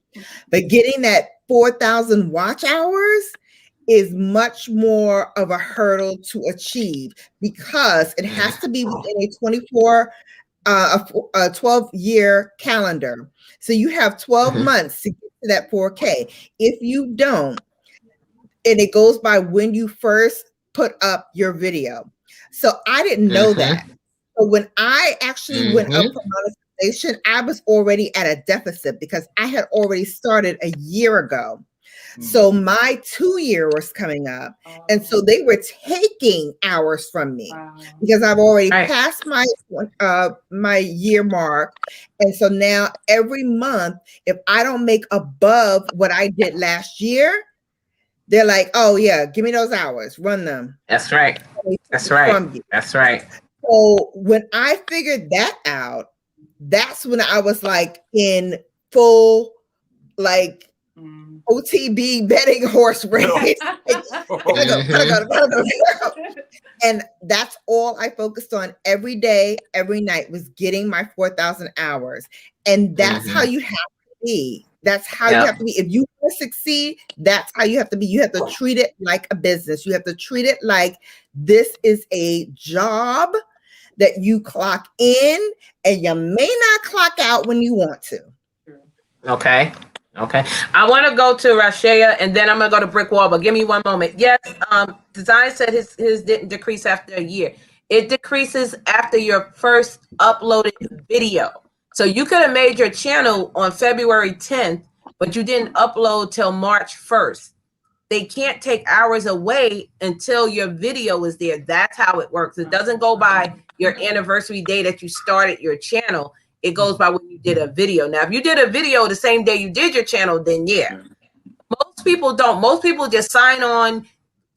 But getting that 4,000 watch hours is much more of a hurdle to achieve because it has to be within a 12-year calendar. So you have 12 months to get to that 4K. If you don't, and it goes by when you first put up your video. So I didn't know that. So when I actually went up for monetization, I was already at a deficit because I had already started a year ago. So my 2-year was coming up. And so they were taking hours from me because I've already passed my year mark. And so now every month, if I don't make above what I did last year, they're like, oh yeah, give me those hours, run them. That's right. That's right. That's right. So when I figured that out, that's when I was like in full like OTB betting horse race. Gotta go. And that's all I focused on every day, every night was getting my 4,000 hours. And that's how you have to be. That's how you have to be. If you want to succeed, that's how you have to be. You have to treat it like a business. You have to treat it like this is a job that you clock in and you may not clock out when you want to. Okay. Okay. I want to go to Rashea and then I'm going to go to Brick Wall, but give me one moment. Yes. Design said his didn't decrease after a year. It decreases after your first uploaded video. So you could have made your channel on February 10th, but you didn't upload till March 1st. They can't take hours away until your video is there. That's how it works. It doesn't go by your anniversary day that you started your channel. It goes by when you did a video. Now, if you did a video the same day you did your channel, then yeah. Most people don't. Most people just sign on,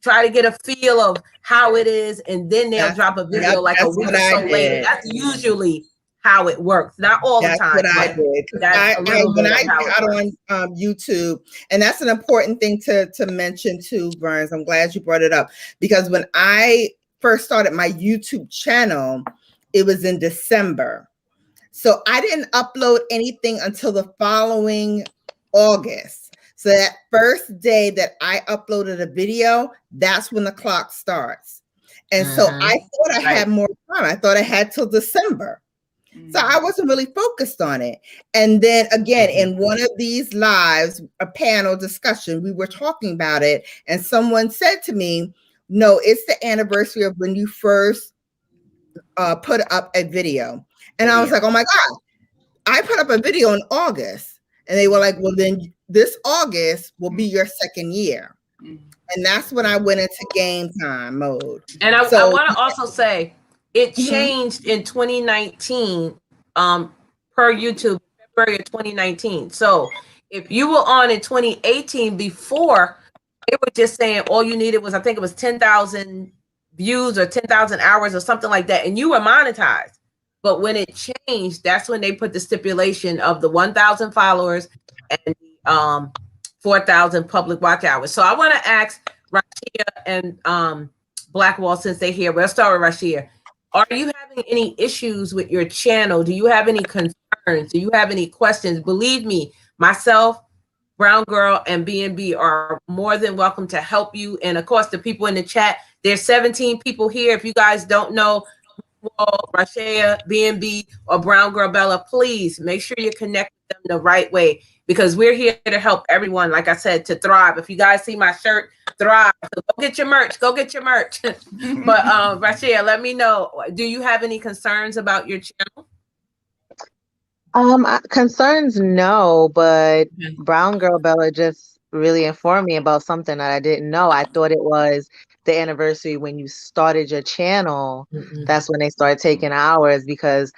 try to get a feel of how it is, and then they'll drop a video like a week or so later. That's usually how it works. Not all the time. That's what I did. When I got on YouTube, and that's an important thing to mention too, Vernes. I'm glad you brought it up because when I first started my YouTube channel, it was in December. So I didn't upload anything until the following August. So that first day that I uploaded a video, that's when the clock starts. And so I thought I had more time. I thought I had till December. So I wasn't really focused on it. And then again, in one of these lives, a panel discussion, we were talking about it. And someone said to me, no, it's the anniversary of when you first put up a video. And I was like, oh my God, I put up a video in August. And they were like, well, then this August will be your second year. And that's when I went into game time mode. And I want to also say, it changed in 2019 per YouTube, February of 2019. So if you were on in 2018 before, they were just saying all you needed was, I think it was 10,000 views or 10,000 hours or something like that. And you were monetized. But when it changed, that's when they put the stipulation of the 1,000 followers and 4,000 public watch hours. So I want to ask Rashea and Blackwall, since they're here, but let's start with Rashea. Are you having any issues with your channel? Do you have any concerns? Do you have any questions? Believe me, myself, Brown Girl, and B&B are more than welcome to help you. And of course, the people in the chat, there's 17 people here. If you guys don't know, Rashea, B&B, or Brown Girl Bella, please make sure you connect with them the right way, because we're here to help everyone, like I said, to thrive. If you guys see my shirt, thrive. So go get your merch. Go get your merch. But Rashea, let me know. Do you have any concerns about your channel? Concerns, no, but Brown Girl Bella just really informed me about something that I didn't know. I thought it was the anniversary when you started your channel. That's when they started taking hours, because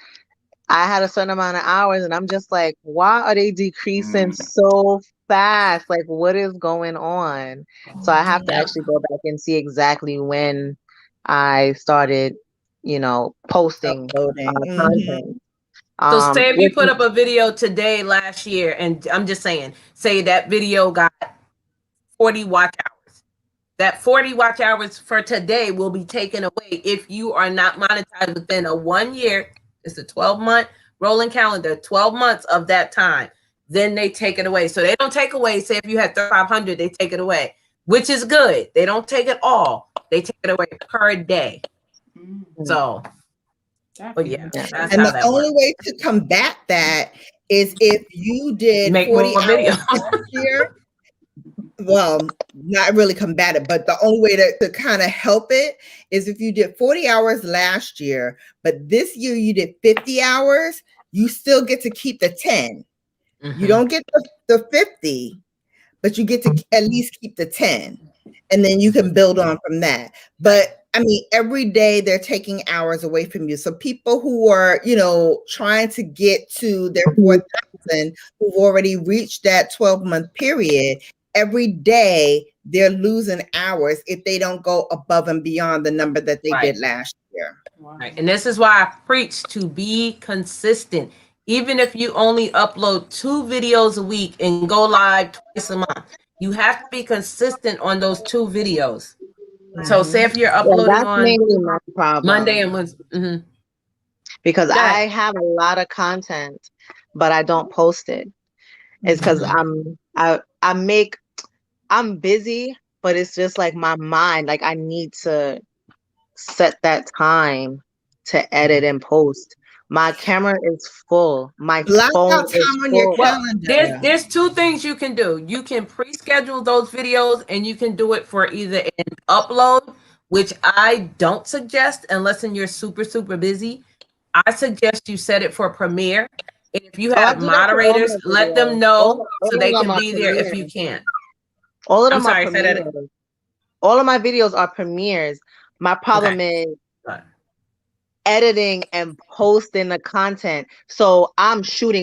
I had a certain amount of hours and I'm just like, why are they decreasing so fast? Like, what is going on? So I have to actually go back and see exactly when I started, posting content. So say if you put up a video today last year, and I'm just saying, say that video got 40 watch hours. That 40 watch hours for today will be taken away if you are not monetized within a 1 year. It's a 12-month rolling calendar, 12 months of that time. Then they take it away. So they don't take away, say if you had 3,500, they take it away. which is good. They don't take it all. They take it away per day. So, but yeah, that's and how the that only works. way to combat that is if you did Make 40 more hours videos. last year. Well, not really combat it, but the only way to kind of help it is if you did 40 hours last year, but this year you did 50 hours, you still get to keep the 10. You don't get the 50, but you get to at least keep the 10. And then you can build on from that. But I mean, every day they're taking hours away from you. So people who are, you know, trying to get to their 4,000, who've already reached that 12-month period, every day they're losing hours if they don't go above and beyond the number that they did last year. Right. And this is why I preach to be consistent. Even if you only upload 2 videos a week and go live twice a month, you have to be consistent on those 2 videos. So say if you're uploading that's on mainly my problem. Monday and Wednesday. Because I have a lot of content, but I don't post it. It's because I'm busy, but it's just like my mind, like I need to set that time to edit and post. My camera is full. My phone is full. Well, there's 2 things you can do. You can pre-schedule those videos and you can do it for either an upload, which I don't suggest unless you're super, super busy. I suggest you set it for Premiere. And if you have moderators, let them know so they can be there if you can't. All of them are premieres. All of my videos are premieres. My problem is editing and posting the content. So I'm shooting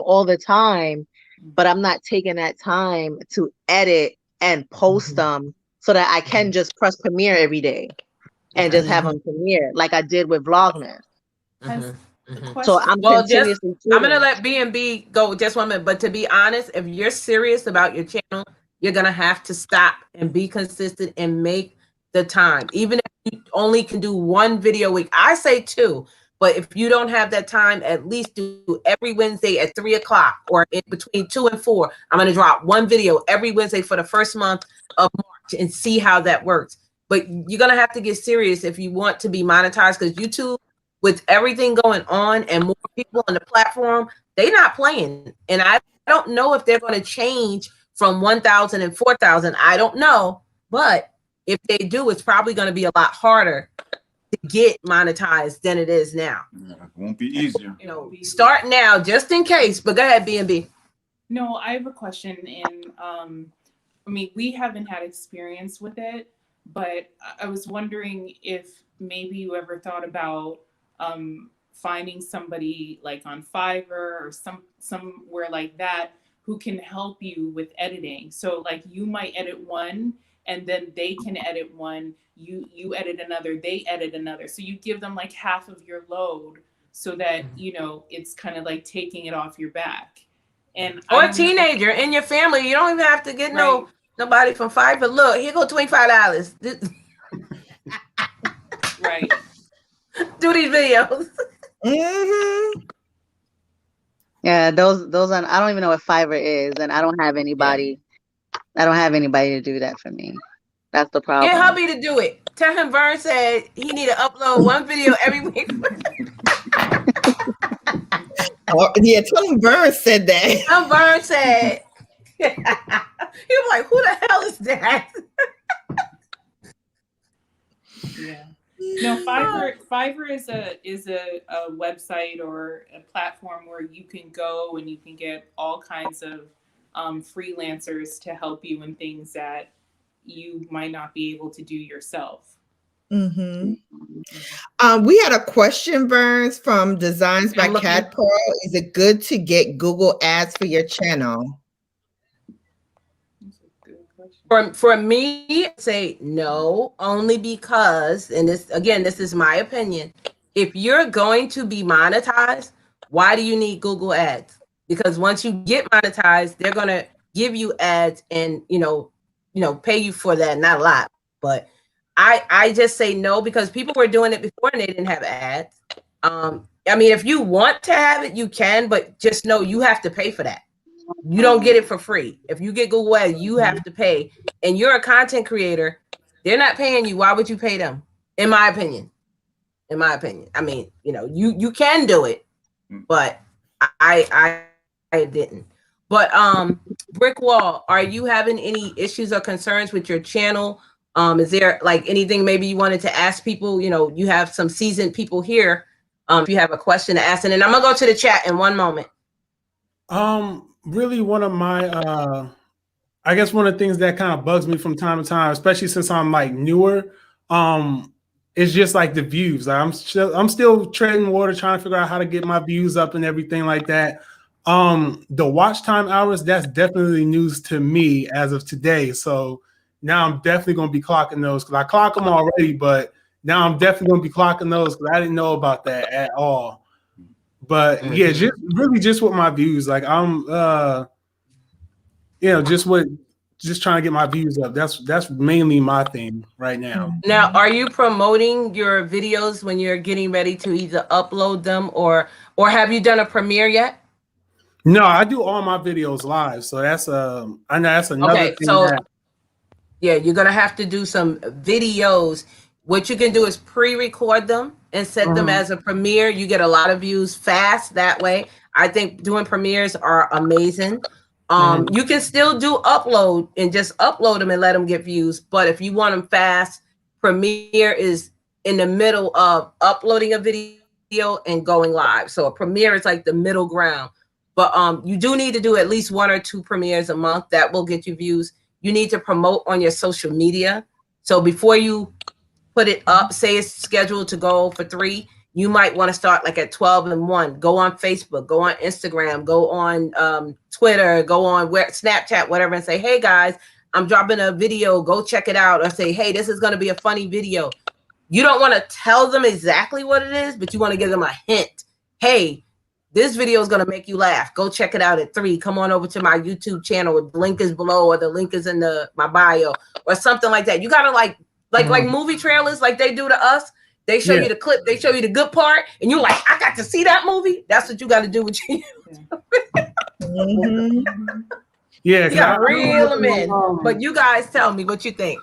all the time, but I'm not taking that time to edit and post them so that I can just press premiere every day and just have them premiere like I did with Vlogmas. So I'm continuously I'm gonna let B&B go just 1 minute, but to be honest, if you're serious about your channel, you're gonna have to stop and be consistent and make the time. Even if you only can do 1 video a week, I say 2, but if you don't have that time, at least do every Wednesday at 3 o'clock or in between 2 and 4. I'm gonna drop 1 video every Wednesday for the first month of March and see how that works. But you're gonna have to get serious if you want to be monetized, because YouTube, with everything going on and more people on the platform, they're not playing. And I don't know if they're going to change from 1,000 and 4,000. I don't know. But if they do, it's probably going to be a lot harder to get monetized than it is now. Yeah, it won't be easier. You know, start now just in case. But go ahead, B&B. No, I have a question. And I mean, we haven't had experience with it, but I was wondering if maybe you ever thought about finding somebody like on Fiverr or somewhere like that who can help you with editing. So like you might edit one and then they can edit one, you edit another, they edit another. So you give them like half of your load so that, you know, it's kind of like taking it off your back. And or a teenager in your family. You don't even have to get nobody from Fiverr. Look, here go $25. Right. Do these videos. Yeah, those are, I don't even know what Fiverr is, and I don't have anybody. I don't have anybody to do that for me. That's the problem. Get hubby to do it. Tell him Vern said he need to upload 1 video every week. Yeah, tell him Vern said that. Tell Vern said. He was like, "Who the hell is that?" Yeah. No, Fiverr is a website or a platform where you can go and you can get all kinds of freelancers to help you in things that you might not be able to do yourself. We had a question, Vernes, from Designs by Cat Pearl. Is it good to get Google ads for your channel? For me, say no, only because, and this is my opinion. If you're going to be monetized, why do you need Google ads? Because once you get monetized, they're gonna give you ads and pay you for that. Not a lot, but I just say no, because people were doing it before and they didn't have ads. I mean, if you want to have it, you can, but just know you have to pay for that. You don't get it for free. If you get Google Ads, you have to pay. And you're a content creator. They're not paying you. Why would you pay them? In my opinion. In my opinion. I mean, you know, you can do it, but I didn't. But Brick Wall, are you having any issues or concerns with your channel? Is there like anything maybe you wanted to ask people? You know, you have some seasoned people here. If you have a question to ask, and then I'm gonna go to the chat in one moment. Really one of my I guess one of the things that kind of bugs me from time to time, especially since I'm like newer, is just like the views. Like, I'm still treading water, trying to figure out how to get my views up and everything like that. The watch time hours, that's definitely news to me as of today. So now I'm definitely going to be clocking those, because I clock them already, but now I'm definitely going to be clocking those because I didn't know about that at all. But yeah, just with my views, like I'm, you know, just trying to get my views up. That's mainly my thing right now. Now, are you promoting your videos when you're getting ready to either upload them or have you done a premiere yet? No, I do all my videos live, so that's I know that's another thing. So yeah, you're gonna have to do some videos. What you can do is pre-record them and set them as a premiere. You get a lot of views fast that way. I think doing premieres are amazing. You can still do upload and just upload them and let them get views. But if you want them fast, premiere is in the middle of uploading a video and going live. So a premiere is like the middle ground. But you do need to do at least 1 or 2 premieres a month. That will get you views. You need to promote on your social media. So before you put it up, say it's scheduled to go for 3, you might want to start like at 12 and 1. Go on Facebook, go on Instagram, go on Twitter, go on Snapchat, whatever, and say, hey guys, I'm dropping a video, go check it out. Or say, hey, this is going to be a funny video. You don't want to tell them exactly what it is, but you want to give them a hint. Hey, this video is going to make you laugh. Go check it out at 3. Come on over to my YouTube channel. The link is below, or the link is in my bio, or something like that. You got to like movie trailers, like they do to us. They show you the clip. They show you the good part, and you're like, I got to see that movie. That's what you got to do with you. Yeah, you got to reel them in. But you guys tell me what you think.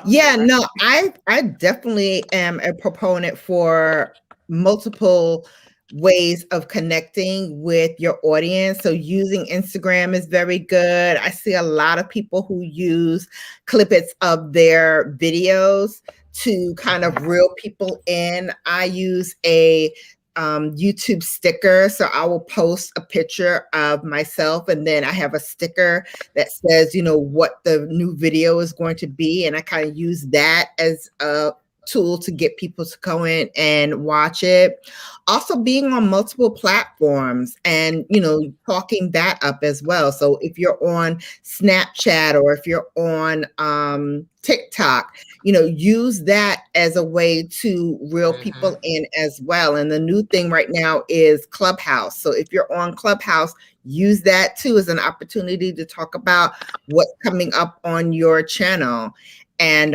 Yeah, no, I definitely am a proponent for multiple ways of connecting with your audience. So using Instagram is very good. I see a lot of people who use clippets of their videos to kind of reel people in. I use a YouTube sticker. So I will post a picture of myself, and then I have a sticker that says, you know, what the new video is going to be. And I kind of use that as a tool to get people to go in and watch it. Also being on multiple platforms and, you know, talking that up as well. So if you're on Snapchat or if you're on TikTok, you know, use that as a way to reel people in as well. And the new thing right now is Clubhouse. So if you're on Clubhouse, use that too as an opportunity to talk about what's coming up on your channel. And,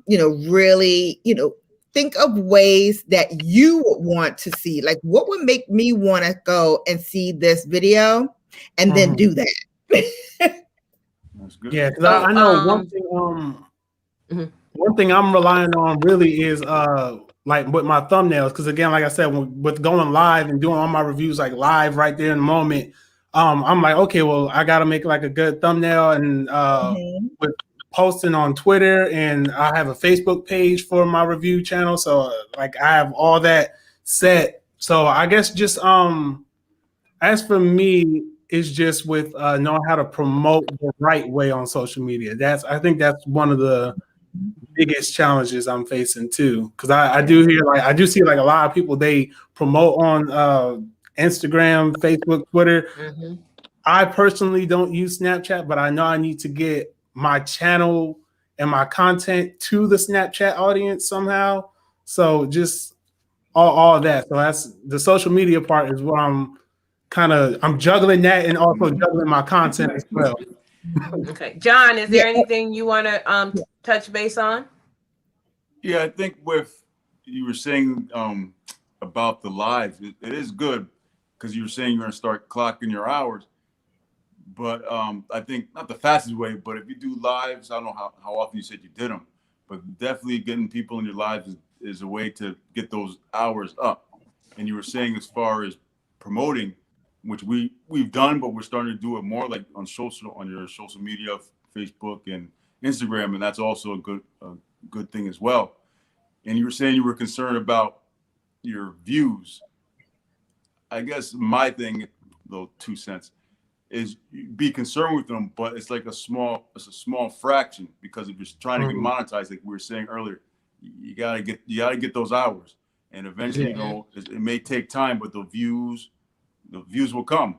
you know, really, you know, think of ways that you would want to see, like what would make me want to go and see this video, and then do that. That's good. Yeah, because I know one thing I'm relying on really is like with my thumbnails, because again, like I said, with going live and doing all my reviews like live right there in the moment, I'm like, okay, well, I got to make like a good thumbnail, and with posting on Twitter, and I have a Facebook page for my review channel. So like I have all that set. So I guess just as for me, it's just with knowing how to promote the right way on social media. I think that's one of the biggest challenges I'm facing too. Because I do see like a lot of people, they promote on Instagram, Facebook, Twitter. I personally don't use Snapchat, but I know I need to get my channel and my content to the Snapchat audience somehow. So just all that. So that's the social media part is what I'm juggling that, and also juggling my content as well. Okay. John, is there anything you want to touch base on? Yeah, I think with you were saying about the live, it is good. because you were saying you're going to start clocking your hours. But I think not the fastest way, but if you do lives, I don't know how often you said you did them, but definitely getting people in your lives is a way to get those hours up. And you were saying as far as promoting, which we've done, but we're starting to do it more like on your social media, Facebook and Instagram, and that's also a good thing as well. And you were saying you were concerned about your views. I guess my thing, little 2 cents, is be concerned with them, but it's like a small fraction, because if you're trying to get monetized, like we were saying earlier, you gotta get those hours, and eventually, it may take time, but the views will come.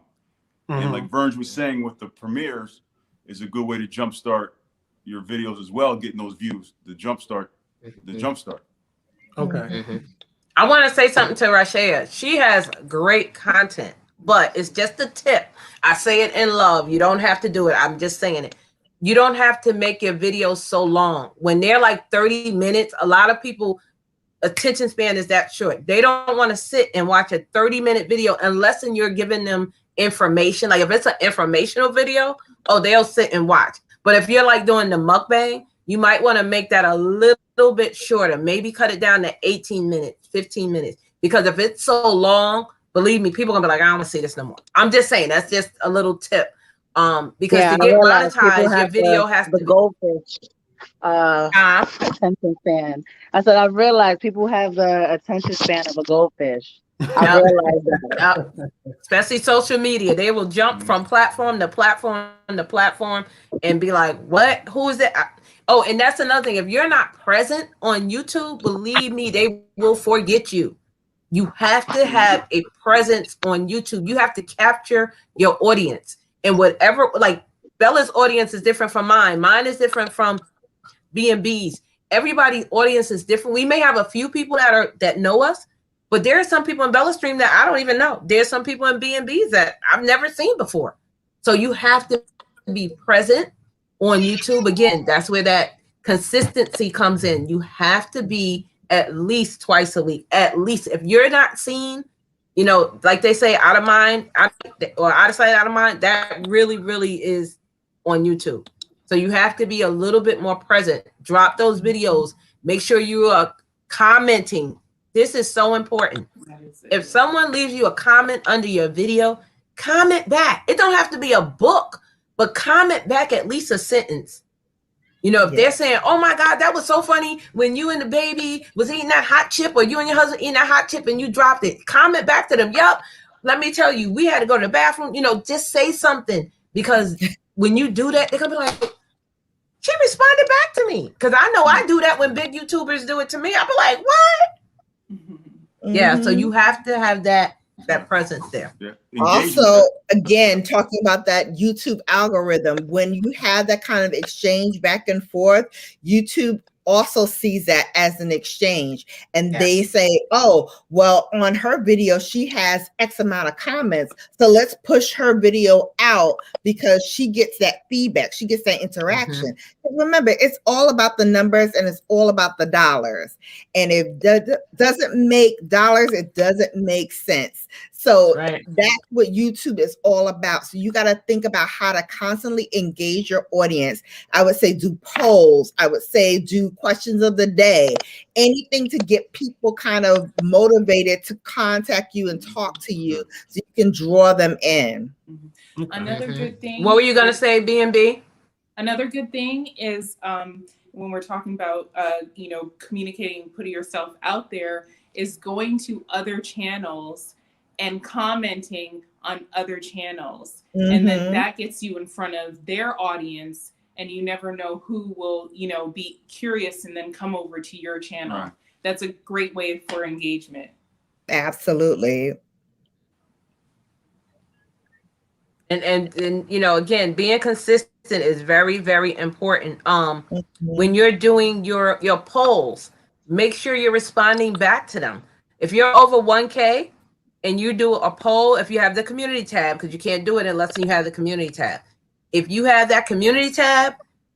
And like Vernes was saying with the premieres, is a good way to jumpstart your videos as well, getting those views, the jumpstart. Okay. I want to say something to Rashea. She has great content, but it's just a tip. I say it in love. You don't have to do it. I'm just saying it. You don't have to make your videos so long. When they're like 30 minutes, a lot of people, attention span is that short. They don't want to sit and watch a 30-minute video unless you're giving them information. Like if it's an informational video, they'll sit and watch. But if you're like doing the mukbang, you might want to make that a little bit shorter. Maybe cut it down to 18 minutes, 15 minutes. Because if it's so long, believe me, people are gonna be like, I don't want to see this no more. I'm just saying, that's just a little tip. Because to get monetized, your video has to be goldfish attention span. I said I realized people have the attention span of a goldfish. I realized that. Especially social media. They will jump from platform to platform to platform and be like, what? Who is that? Oh, and that's another thing. If you're not present on YouTube, believe me, they will forget you. You have to have a presence on YouTube. You have to capture your audience. And whatever, like Bella's audience is different from mine. Mine is different from B&B's. Everybody's audience is different. We may have a few people that know us, but there are some people in Bella's stream that I don't even know. There's some people in B&B's that I've never seen before. So you have to be present on YouTube. Again, that's where that consistency comes in. You have to be at least twice a week. At least. If you're not seen, like they say, out of mind, or out of sight, out of mind, that really, really is on YouTube. So you have to be a little bit more present. Drop those videos. Make sure you are commenting. This is so important. If someone leaves you a comment under your video, comment back. It don't have to be a book, but comment back at least a sentence. If they're saying, oh my God, that was so funny when you and the baby was eating that hot chip, or you and your husband eating that hot chip and you dropped it. Comment back to them. Yup, let me tell you, we had to go to the bathroom. Just say something, because when you do that, they're going to be like, she responded back to me. Because I know I do that when big YouTubers do it to me. I'll be like, what? Yeah, so you have to have that presence there. Yeah. Also, again, talking about that YouTube algorithm, when you have that kind of exchange back and forth, YouTube also sees that as an exchange, and they say, oh, well, on her video she has X amount of comments, so let's push her video out because she gets that feedback, she gets that interaction. Remember, it's all about the numbers and it's all about the dollars, and if that doesn't make dollars, it doesn't make sense. So that's what YouTube is all about. So you got to think about how to constantly engage your audience. I would say do polls. I would say do questions of the day, anything to get people kind of motivated to contact you and talk to you so you can draw them in. Another good thing. What were you going to say, B&B? Another good thing is when we're talking about, communicating, putting yourself out there, is going to other channels and commenting on other channels. And then that gets you in front of their audience, and you never know who will, be curious and then come over to your channel. Right. That's a great way for engagement. Absolutely. And again, being consistent is very, very important. When you're doing your polls, make sure you're responding back to them. If you're over 1K, and you do a poll, if you have the community tab, because you can't do it unless you have the community tab. If you have that community tab,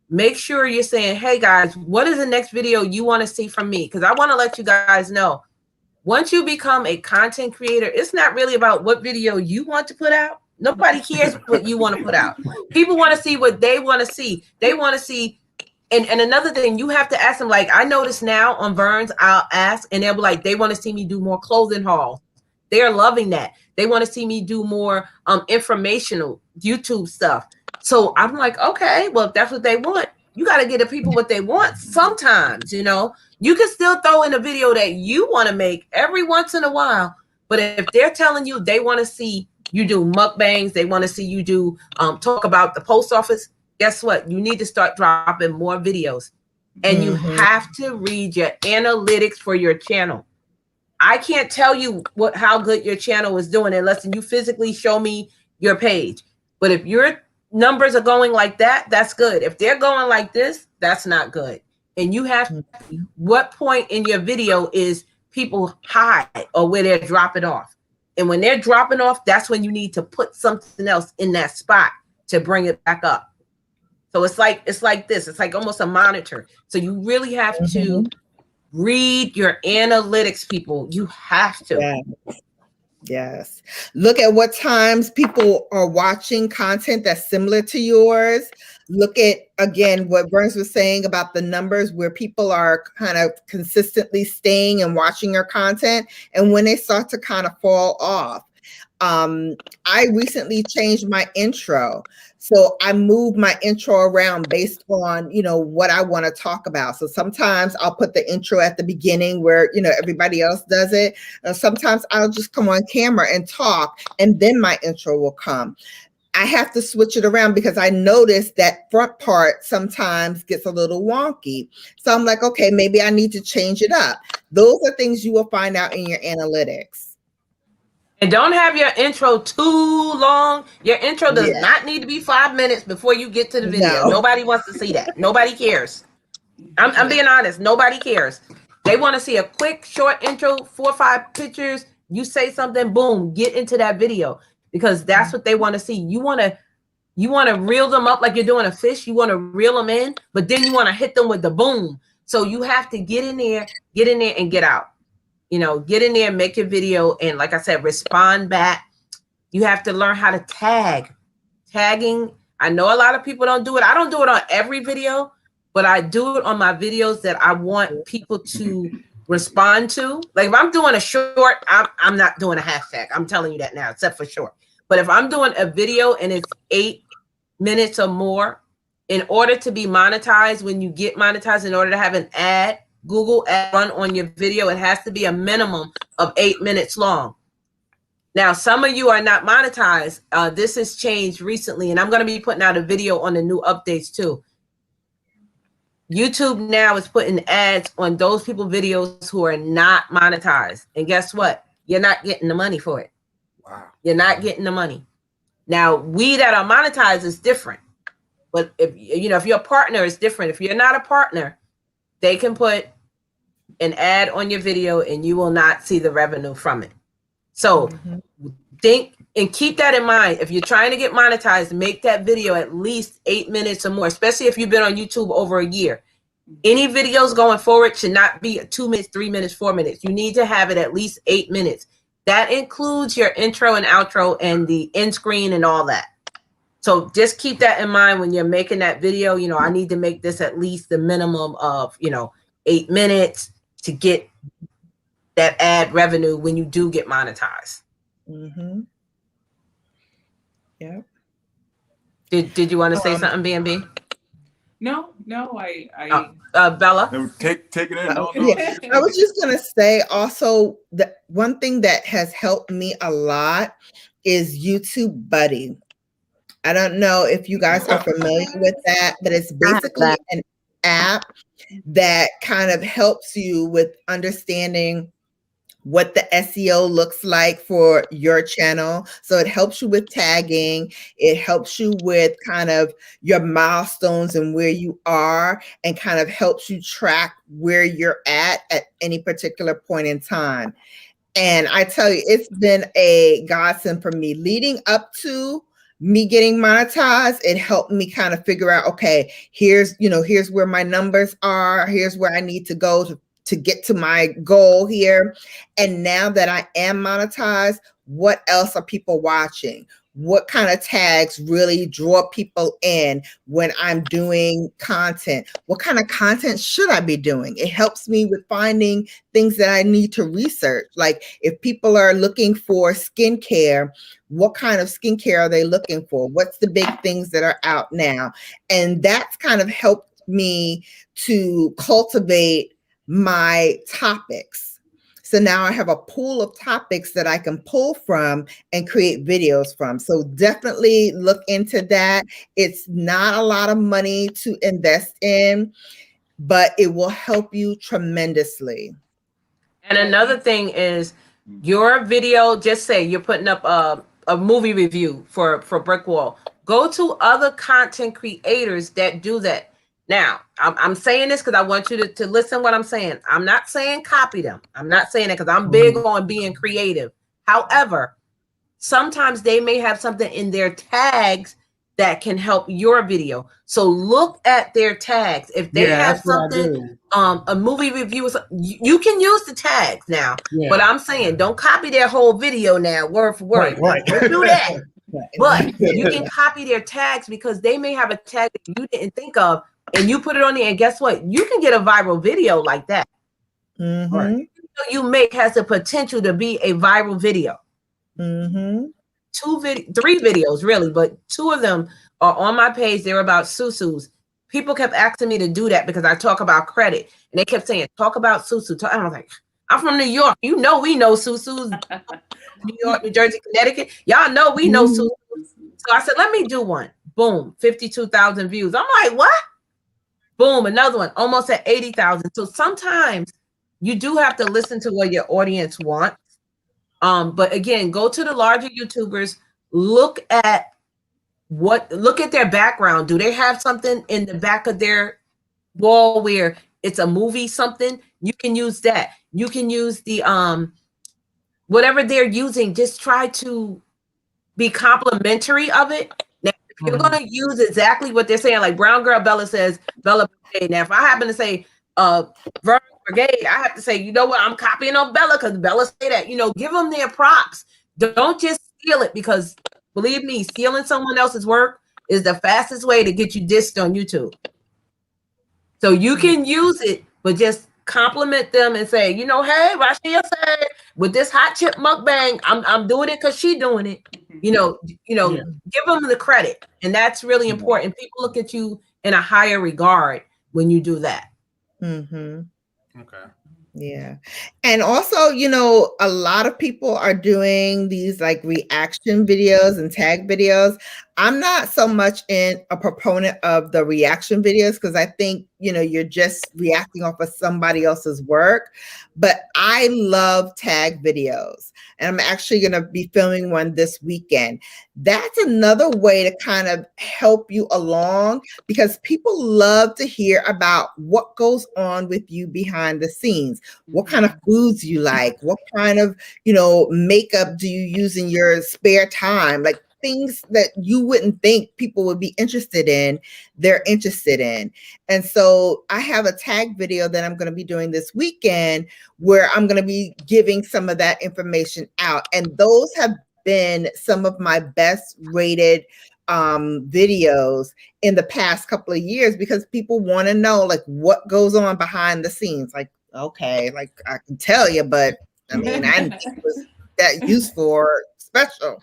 make sure you're saying, hey guys, what is the next video you want to see from me? Because I want to let you guys know, once you become a content creator, it's not really about what video you want to put out. Nobody cares what you want to put out. People want to see what they want to see. They want to see. And another thing, you have to ask them, like, I notice now on Vernes, I'll ask, and they'll be like, they want to see me do more clothing hauls. They're loving that. They want to see me do more informational YouTube stuff. So I'm like, okay, well, if that's what they want, you got to get the people what they want sometimes, you know. You can still throw in a video that you want to make every once in a while. But if they're telling you they want to see you do mukbangs, they want to see you do talk about the post office, guess what? You need to start dropping more videos. And you have to read your analytics for your channel. I can't tell you how good your channel is doing unless you physically show me your page. But if your numbers are going like that, that's good. If they're going like this, that's not good. And you have to, what point in your video is people high or where they're dropping off? And when they're dropping off, that's when you need to put something else in that spot to bring it back up. So it's like this. It's like almost a monitor. So you really have to read your analytics, people. You have to. Yes. Look at what times people are watching content that's similar to yours. Look at, again, what Vernes was saying about the numbers where people are kind of consistently staying and watching your content, and when they start to kind of fall off. I recently changed my intro. So I move my intro around based on, you know, what I want to talk about. So sometimes I'll put the intro at the beginning where, you know, everybody else does it. Sometimes I'll just come on camera and talk, and then my intro will come. I have to switch it around because I noticed that front part sometimes gets a little wonky. So I'm like, okay, maybe I need to change it up. Those are things you will find out in your analytics. And don't have your intro too long. Your intro does not need to be 5 minutes before you get to the video. No. Nobody wants to see that. Nobody cares. I'm being honest. Nobody cares. They want to see a quick, short intro, 4 or 5 pictures. You say something, boom, get into that video, because that's what they want to see. You want to reel them up like you're doing a fish. You want to reel them in, but then you want to hit them with the boom. So you have to get in there and get out. You know, get in there, make your video, and like I said, respond back. You have to learn how to tag. Tagging, I know a lot of people don't do it. I don't do it on every video, but I do it on my videos that I want people to respond to. Like if I'm doing a short, I'm not doing a hashtag. I'm telling you that now, except for short. But if I'm doing a video and it's 8 minutes or more, in order to be monetized, when you get monetized, in order to have an ad, Google ad run on your video, it has to be a minimum of 8 minutes long. Now, some of you are not monetized. This has changed recently, and I'm going to be putting out a video on the new updates too. YouTube now is putting ads on those people videos who are not monetized. And guess what? You're not getting the money for it. Wow. You're not getting the money. Now, we that are monetized is different. But if you're a partner, it's different. If you're not a partner, they can put an ad on your video and you will not see the revenue from it. So think and keep that in mind. If you're trying to get monetized, make that video at least 8 minutes or more, especially if you've been on YouTube over a year. Any videos going forward should not be 2 minutes, 3 minutes, 4 minutes. You need to have it at least 8 minutes. That includes your intro and outro and the end screen and all that. So just keep that in mind when you're making that video. You know, I need to make this at least the minimum of, 8 minutes to get that ad revenue when you do get monetized. Yeah. Did you want to say something, B&B? No, I Bella? Take it in. No. Yeah. I was just going to say also that one thing that has helped me a lot is YouTube Buddy. I don't know if you guys are familiar with that, but it's basically an app that kind of helps you with understanding what the SEO looks like for your channel. So it helps you with tagging. It helps you with kind of your milestones and where you are, and kind of helps you track where you're at any particular point in time. And I tell you, it's been a godsend for me leading up to me getting monetized. It helped me kind of figure out, okay, here's where my numbers are. Here's where I need to go to get to my goal here. And now that I am monetized, what else are people watching? What kind of tags really draw people in when I'm doing content? What kind of content should I be doing? It helps me with finding things that I need to research. Like if people are looking for skincare, what kind of skincare are they looking for? What's the big things that are out now? And that's kind of helped me to cultivate my topics. So now I have a pool of topics that I can pull from and create videos from. So definitely look into that. It's not a lot of money to invest in, but it will help you tremendously. And another thing is your video, just say you're putting up a movie review for Brick Wall. Go to other content creators that do that. Now, I'm saying this because I want you to listen what I'm saying. I'm not saying copy them. I'm not saying it because I'm big on being creative. However, sometimes they may have something in their tags that can help your video. So look at their tags. If they have something, a movie review, you can use the tags now. Yeah. But I'm saying don't copy their whole video now, word for word. Right. Don't do that. But you can copy their tags because they may have a tag that you didn't think of, and you put it on there, and guess what? You can get a viral video like that. Mm-hmm. Right. The video you make has the potential to be a viral video. Mm-hmm. 3 videos really, but 2 of them are on my page. They're about susus. People kept asking me to do that because I talk about credit, and they kept saying, talk about susu. And I was like, I'm from New York. You know, we know susus. New York, New Jersey, Connecticut. Y'all know we know susus. So I said, let me do one. Boom, 52,000 views. I'm like, what? Boom, another one, almost at 80,000. So sometimes you do have to listen to what your audience wants. But again, go to the larger YouTubers, look at their background. Do they have something in the back of their wall where it's a movie, something? You can use that. You can use the whatever they're using, just try to be complimentary of it. Now, if you're going to use exactly what they're saying, like Brown Girl Bella says, Bella Brigade. Now, if I happen to say Vernes Brigade, I have to say, you know what, I'm copying on Bella because Bella say that. You know, give them their props. Don't just steal it, because believe me, stealing someone else's work is the fastest way to get you dissed on YouTube. So you can use it, but just compliment them and say, you know, hey, Rashia said with this hot chip mukbang, I'm doing it because she doing it. You know, give them the credit, and that's really important. People look at you in a higher regard when you do that. Mm-hmm. Okay. Yeah. And also, you know, a lot of people are doing these like reaction videos and tag videos. I'm not so much a proponent of the reaction videos because I think, you know, you're just reacting off of somebody else's work. But I love tag videos, and I'm actually going to be filming one this weekend. That's another way to kind of help you along, because people love to hear about what goes on with you behind the scenes. What kind of foods you like? What kind of, you know, makeup do you use in your spare time? Like things that you wouldn't think people would be interested in, they're interested in. And so I have a tag video that I'm going to be doing this weekend where I'm going to be giving some of that information out. And those have been some of my best rated videos in the past couple of years, because people want to know like what goes on behind the scenes. Like, okay, like I can tell you, but I mean, I didn't think it was that useful or special.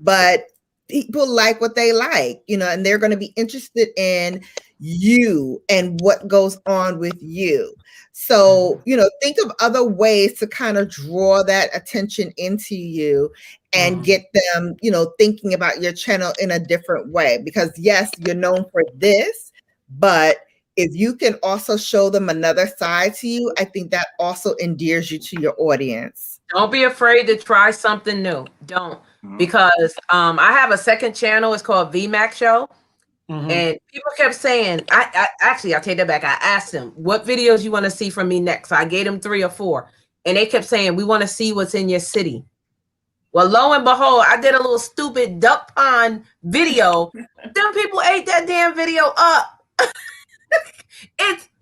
But people like what they like, you know, and they're going to be interested in you and what goes on with you. So, you know, think of other ways to kind of draw that attention into you and get them, you know, thinking about your channel in a different way. Because yes, you're known for this, but if you can also show them another side to you, I think that also endears you to your audience. Don't be afraid to try something new. Don't. Because I have a second channel. It's called VMAX Show. And people kept saying, I take that back. I asked them, what videos you want to see from me next? So I gave them 3 or 4. And they kept saying, we want to see what's in your city. Well, lo and behold, I did a little stupid duck pond video. Them people ate that damn video up.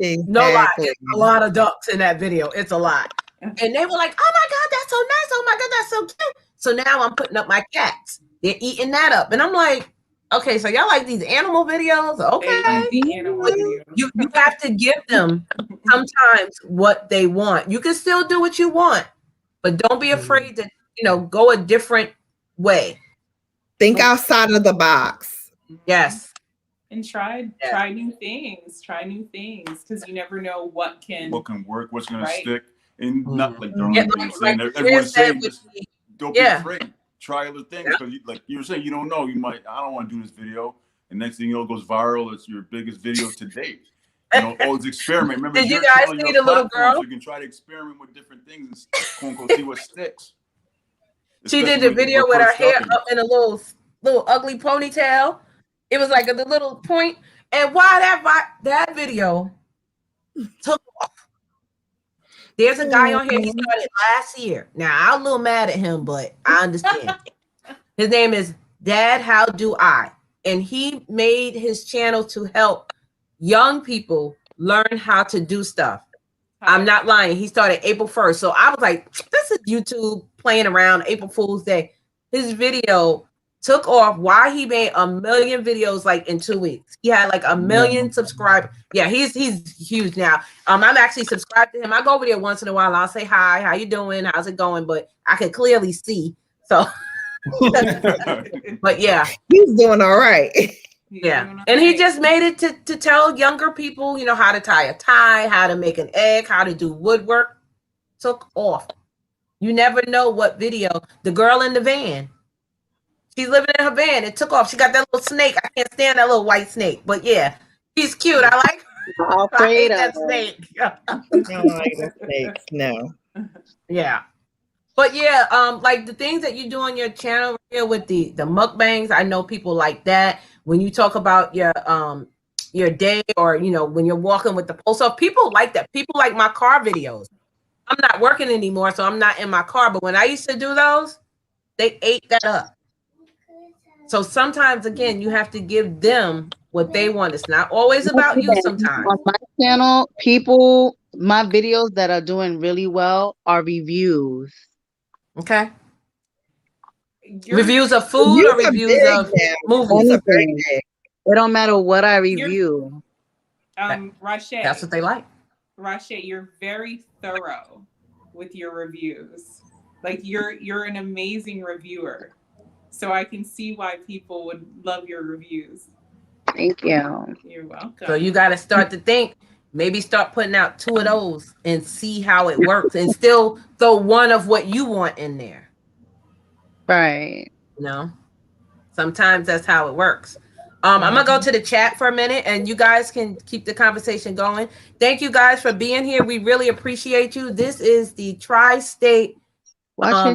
Exactly. No lie, it's a lot of ducks in that video. It's a lot. And they were like, oh my God, that's so nice. Oh my God, that's so cute. So now I'm putting up my cats. They're eating that up. And I'm like, okay, so y'all like these animal videos? Okay. You have to give them sometimes what they want. You can still do what you want, but don't be afraid to, go a different way. Think outside of the box. Yes. And try new things. Try new things because you never know what can work, what's going to stick. And not like everyone's saying, don't be afraid. Try other things because, like you were saying, you don't know. You might. I don't want to do this video, and next thing you know, it goes viral. It's your biggest video to date. Always experiment. Remember, did you guys see the little girl? So you can try to experiment with different things and quote unquote see what sticks. She did the video with her hair up in a little ugly ponytail. It was like the little point, and why that video took off. There's a guy on here, he started last year. Now, I'm a little mad at him, but I understand. His name is Dad How Do I? And he made his channel to help young people learn how to do stuff. I'm not lying. He started April 1st. So I was like, this is YouTube playing around, April Fool's Day. His video took off. Why he made 1 million videos like in 2 weeks. He had like 1 million subscribers. Yeah, he's huge now. I'm actually subscribed to him. I go over there once in a while. I'll say hi, how you doing? How's it going? But I can clearly see. So but yeah. He's doing all right. Yeah. And he just made it to tell younger people, how to tie a tie, how to make an egg, how to do woodwork. Took off. You never know what video. The girl in the van. She's living in her van. It took off. She got that little snake. I can't stand that little white snake. But yeah, she's cute. I like her. I hate that snake. I don't like the snakes. No. Yeah. But yeah, like the things that you do on your channel here with the mukbangs, I know people like that. When you talk about your day or when you're walking with the post office, people like that. People like my car videos. I'm not working anymore, so I'm not in my car. But when I used to do those, they ate that up. So sometimes, again, you have to give them what they want. It's not always about you sometimes. On my channel, my videos that are doing really well are reviews. Okay. Reviews of food or reviews of movies? It don't matter what I review. Rashay. That's what they like. Rashay, you're very thorough with your reviews. Like you're an amazing reviewer. So I can see why people would love your reviews. Thank you. You're welcome. So you got to start to think, maybe start putting out 2 of those and see how it works and still throw one of what you want in there. Right. Sometimes that's how it works. I'm going to go to the chat for a minute and you guys can keep the conversation going. Thank you guys for being here. We really appreciate you. This is the Tri-State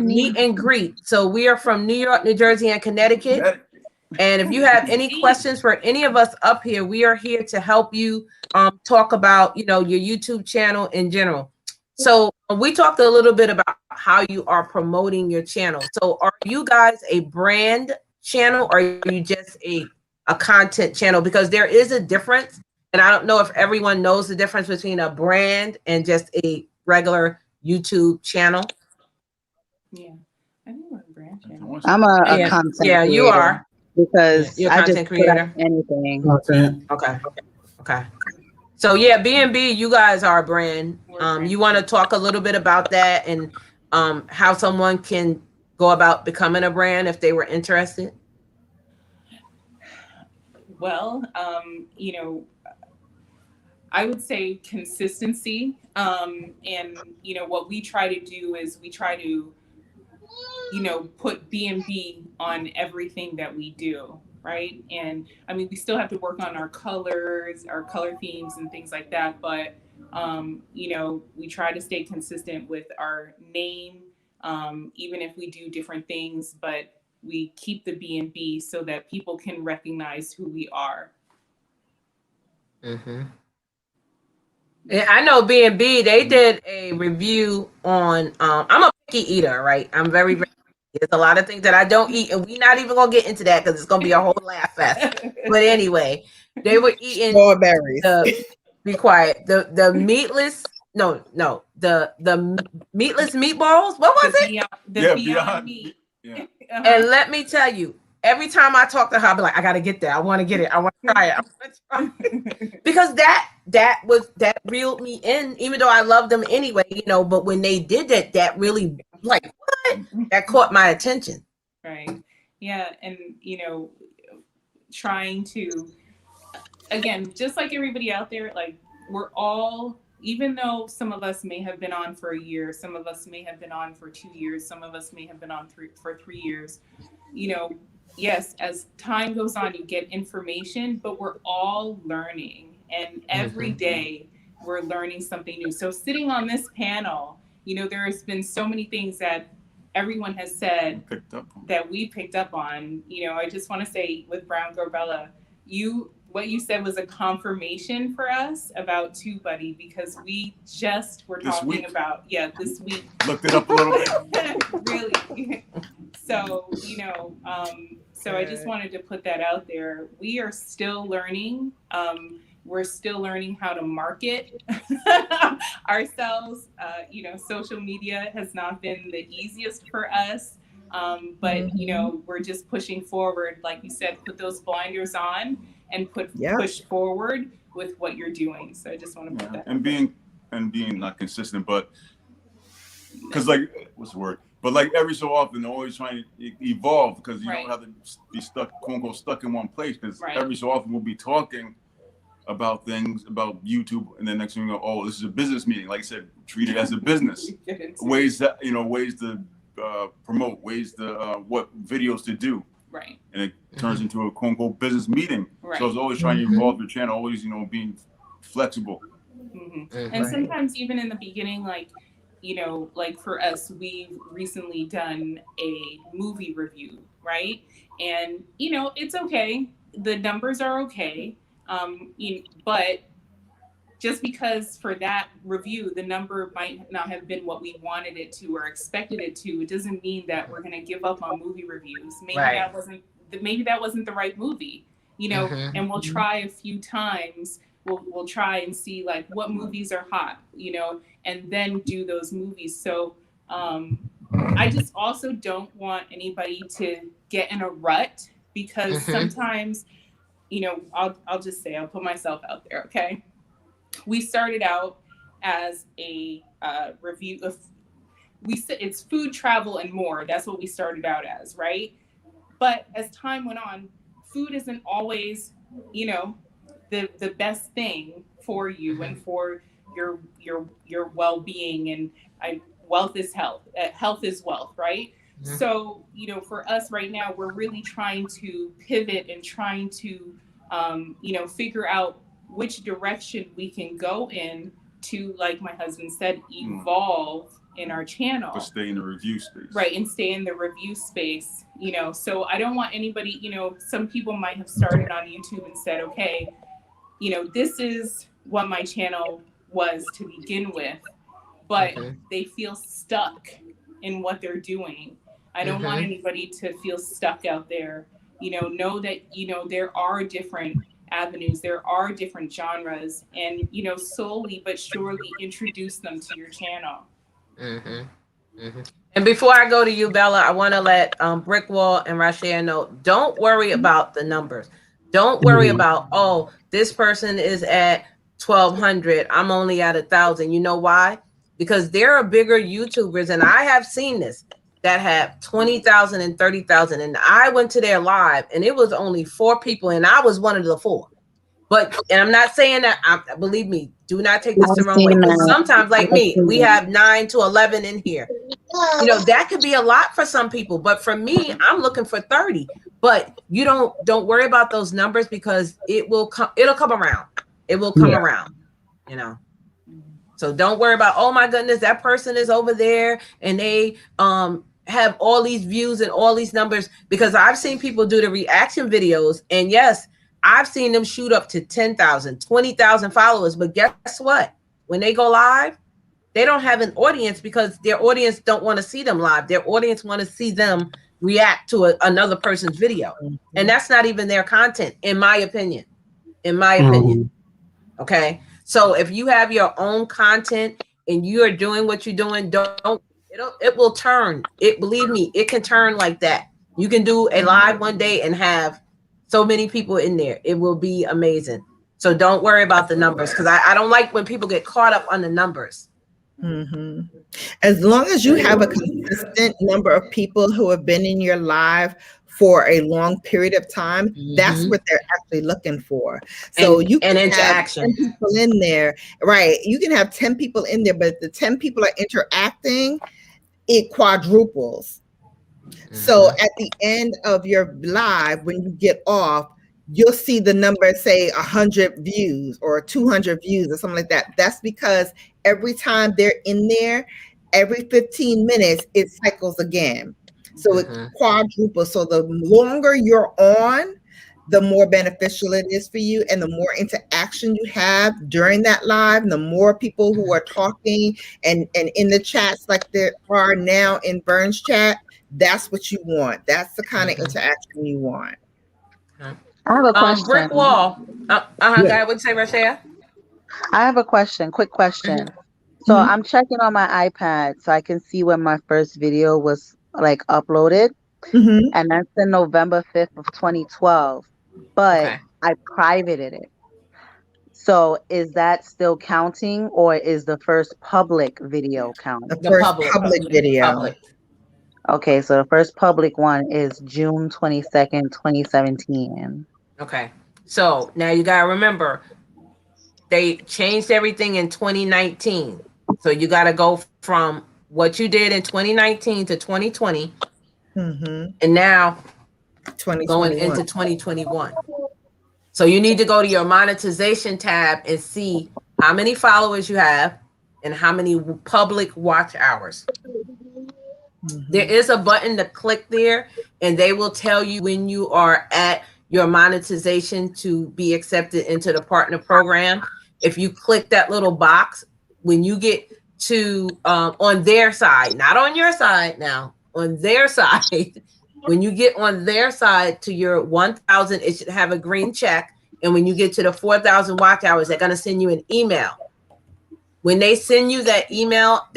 meet and greet. So we are from New York, New Jersey, and Connecticut. And if you have any questions for any of us up here, we are here to help you talk about, your YouTube channel in general. So we talked a little bit about how you are promoting your channel. So are you guys a brand channel or are you just a content channel? Because there is a difference. And I don't know if everyone knows the difference between a brand and just a regular YouTube channel. Yeah, I think we're a brand channel. I'm a content creator. Yeah, you are. Because you're a I content just creator. Anything. Okay. So yeah, B&B, you guys are a brand. You want to talk a little bit about that and how someone can go about becoming a brand if they were interested? Well, I would say consistency. And what we try to do is we try to put B&B on everything that we do, right? And I mean, we still have to work on our colors, our color themes and things like that. But, we try to stay consistent with our name, even if we do different things, but we keep the B&B so that people can recognize who we are. Mm-hmm. Yeah, I know B&B, they did a review on, I'm a picky eater, right? I'm very, very, there's a lot of things that I don't eat, and we're not even going to get into that because it's going to be a whole laugh fest. But anyway, they were eating strawberries. Be quiet. The meatless. No, the meatless meatballs. What was it? Beyond meat. Yeah. And let me tell you, every time I talk to her, I'll be like, I gotta get that. I want to get it. I want to try it. I wanna try it. Because that reeled me in, even though I love them anyway, you know. But when they did that, that really like what? That caught my attention. Right. Yeah, and you know, trying to, again, just like everybody out there, like we're all, even though some of us may have been on for a year, some of us may have been on for 2 years, some of us may have been on for 3 years, you know, yes, as time goes on, you get information, but we're all learning. And every day we're learning something new. So sitting on this panel, you know, there has been so many things that everyone has said that we picked up on. You know, I just want to say with Brown Girl Bella, what you said was a confirmation for us about TubeBuddy, because we just were talking about this week. Looked it up a little bit. Really. So, you know, so I just wanted to put that out there. We are still learning. We're still learning how to market ourselves. You know, social media has not been the easiest for us. But, you know, we're just pushing forward. Like you said, put those blinders on and push forward with what you're doing. So I just want to put that. And being not consistent, but because like, what's the word? But like every so often, always trying to evolve, because you don't have to be stuck, quote unquote, stuck in one place. Because every so often we'll be talking about things, about YouTube, and then next thing you know, oh, this is a business meeting. Like I said, treat it as a business. ways to promote, ways to what videos to do. Right. And it turns into a quote unquote business meeting. Right. So it's always trying to evolve your channel, always, you know, being flexible. And sometimes even in the beginning, like, you know, like for us, we've recently done a movie review, right? And, you know, it's okay. The numbers are okay. But just because for that review, the number might not have been what we wanted it to or expected it to, it doesn't mean that we're going to give up on movie reviews. Maybe that wasn't the right movie, you know, and we'll try a few times. We'll try and see like what movies are hot, you know, and then do those movies. So I just also don't want anybody to get in a rut, because sometimes, you know, I'll just say, I'll put myself out there. Okay. We started out as a review of, it's food, travel, and more. That's what we started out as, right? But as time went on, food isn't always, you know, the best thing for you and for your well-being. And wealth is health. Health is wealth, right? So, you know, for us right now, we're really trying to pivot and trying to, you know, figure out which direction we can go in to, like my husband said, evolve in our channel. But stay in the review space. Right, and stay in the review space, you know. So I don't want anybody, you know, some people might have started on YouTube and said, okay, you know, this is what my channel was to begin with, but they feel stuck in what they're doing. I don't want anybody to feel stuck out there. You know that, you know, there are different avenues, there are different genres, and, you know, slowly but surely introduce them to your channel. And before I go to you, Bella, I want to let Brickwall and Rashea know, don't worry about the numbers. Don't worry about, oh, this person is at 1,200, I'm only at 1,000. You know why? Because there are bigger YouTubers, and I have seen this, that have 20,000 and 30,000. And I went to their live and it was only 4 people, and I was one of the 4. But, and I'm not saying that, believe me, do not take this the wrong way. Because sometimes, like me, we have 9 to 11 in here. You know, that could be a lot for some people. But for me, I'm looking for 30. But you don't worry about those numbers, because it'll come around. It will come around, you know. So don't worry about, oh my goodness, that person is over there and they have all these views and all these numbers, because I've seen people do the reaction videos, and yes, I've seen them shoot up to 10,000, 20,000 followers. But guess what? When they go live, they don't have an audience, because their audience don't want to see them live. Their audience want to see them react to another person's video. And that's not even their content, in my opinion. Okay. So if you have your own content and you are doing what you're doing, it will turn. Believe me, it can turn like that. You can do a live one day and have so many people in there. It will be amazing. So don't worry about the numbers, because I don't like when people get caught up on the numbers. As long as you have a consistent number of people who have been in your live for a long period of time, that's what they're actually looking for. So you can interaction. have 10 people in there, right? You can have 10 people in there, but if the 10 people are interacting, it quadruples. So at the end of your live, when you get off, you'll see the number say 100 views or 200 views or something like that. That's because every time they're in there, every 15 minutes, it cycles again. So it quadruples. So the longer you're on, the more beneficial it is for you, and the more interaction you have during that live, the more people who are talking and in the chats like there are now in Vernes chat, that's what you want. That's the kind of interaction you want. I have a question. Brick wall. Go ahead. What'd you say, Rashea? I have a question. Quick question. So I'm checking on my iPad so I can see when my first video was like uploaded, and that's in November 5th of 2012. But I privated it. So is that still counting, or is the first public video counting? The first public video. Okay, so the first public one is June 22nd, 2017. Okay. So now you gotta remember, they changed everything in 2019. So you gotta go from what you did in 2019 to 2020. And now going into 2021. So you need to go to your monetization tab and see how many followers you have and how many public watch hours. There is a button to click there, and they will tell you when you are at your monetization to be accepted into the partner program. If you click that little box, when you get to on their side, not on your side now, on their side, when you get on their side to your 1,000, it should have a green check. And when you get to the 4,000 watch hours, they're going to send you an email. When they send you that email,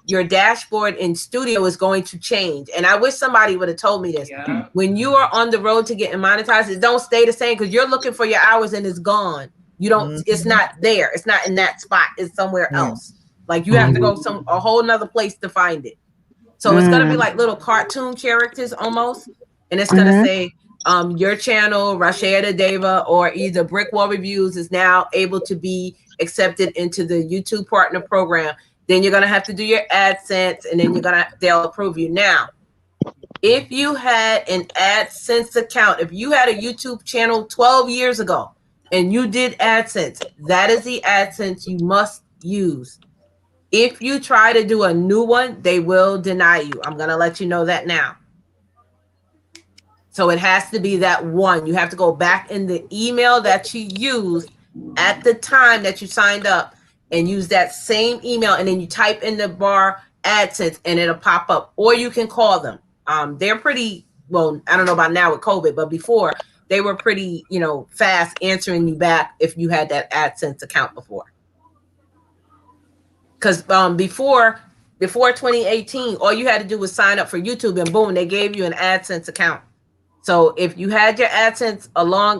your dashboard in Studio is going to change. And I wish somebody would have told me this. When you are on the road to getting monetized, it don't stay the same, because you're looking for your hours and it's gone. You don't, it's not there. It's not in that spot. It's somewhere else. Like you have to go a whole nother place to find it. So it's going to be like little cartoon characters almost. And it's going to say, your channel, Rashea the Deva, or either Brick Wall Reviews is now able to be accepted into the YouTube partner program. Then you're going to have to do your AdSense, and then they'll approve you. Now, if you had an AdSense account, if you had a YouTube channel 12 years ago and you did AdSense, that is the AdSense you must use. If you try to do a new one, they will deny you. I'm going to let you know that now. So it has to be that one. You have to go back in the email that you used at the time that you signed up and use that same email, and then you type in the bar AdSense and it'll pop up. Or you can call them. They're pretty, well, I don't know about now with COVID, but before they were pretty, fast answering you back if you had that AdSense account before. Because before 2018, all you had to do was sign up for YouTube, and boom, they gave you an AdSense account. So if you had your AdSense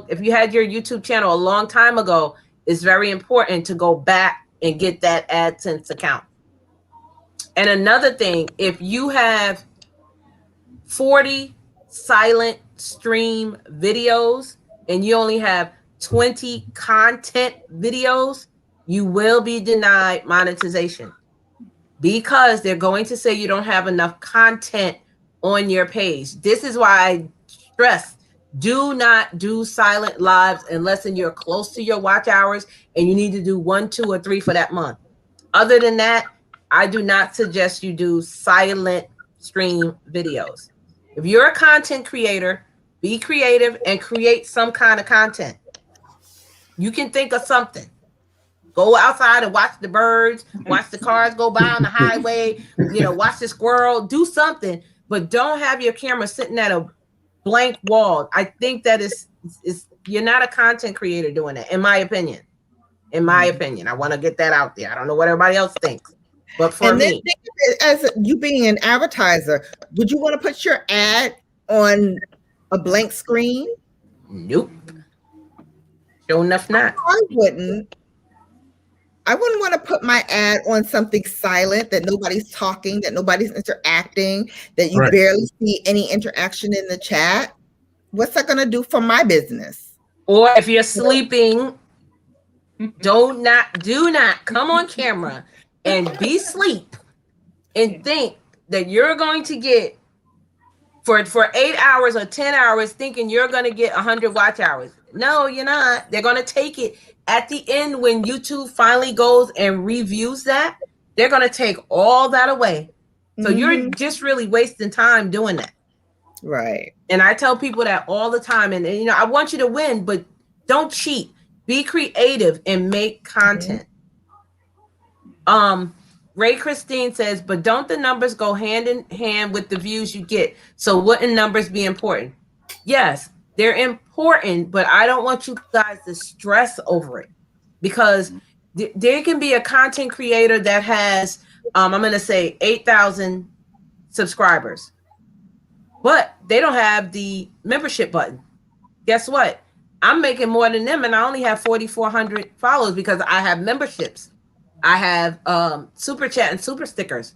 if you had your YouTube channel a long time ago, it's very important to go back and get that AdSense account. And another thing, if you have 40 silent stream videos and you only have 20 content videos, you will be denied monetization, because they're going to say you don't have enough content on your page. This is why I stress, do not do silent lives unless you're close to your watch hours and you need to do 1, 2, or 3 for that month. Other than that, I do not suggest you do silent stream videos. If you're a content creator, be creative and create some kind of content. You can think of something. Go outside and watch the birds, watch the cars go by on the highway, watch the squirrel, do something, but don't have your camera sitting at a blank wall. I think that is you're not a content creator doing that, in my opinion. in my opinion. I want to get that out there. I don't know what everybody else thinks, but for And then me, think of it as you being an advertiser, would you want to put your ad on a blank screen? nope. Sure enough, not. I wouldn't. I wouldn't want to put my ad on something silent, that nobody's talking, that nobody's interacting, that you Right. barely see any interaction in the chat. What's that going to do for my business? Or if you're sleeping, do not come on camera and be asleep and think that you're going to get for 8 hours or 10 hours thinking you're going to get 100 watch hours. No, you're not. They're going to take it at the end when YouTube finally goes and reviews that. They're going to take all that away. So you're just really wasting time doing that. Right. And I tell people that all the time. And you know, I want you to win, but don't cheat. Be creative and make content. Ray Christine says, but don't the numbers go hand in hand with the views you get? So wouldn't numbers be important? Yes, they're important, but I don't want you guys to stress over it, because there can be a content creator that has, I'm going to say 8,000 subscribers, but they don't have the membership button. Guess what? I'm making more than them, and I only have 4,400 followers because I have memberships. I have super chat and super stickers.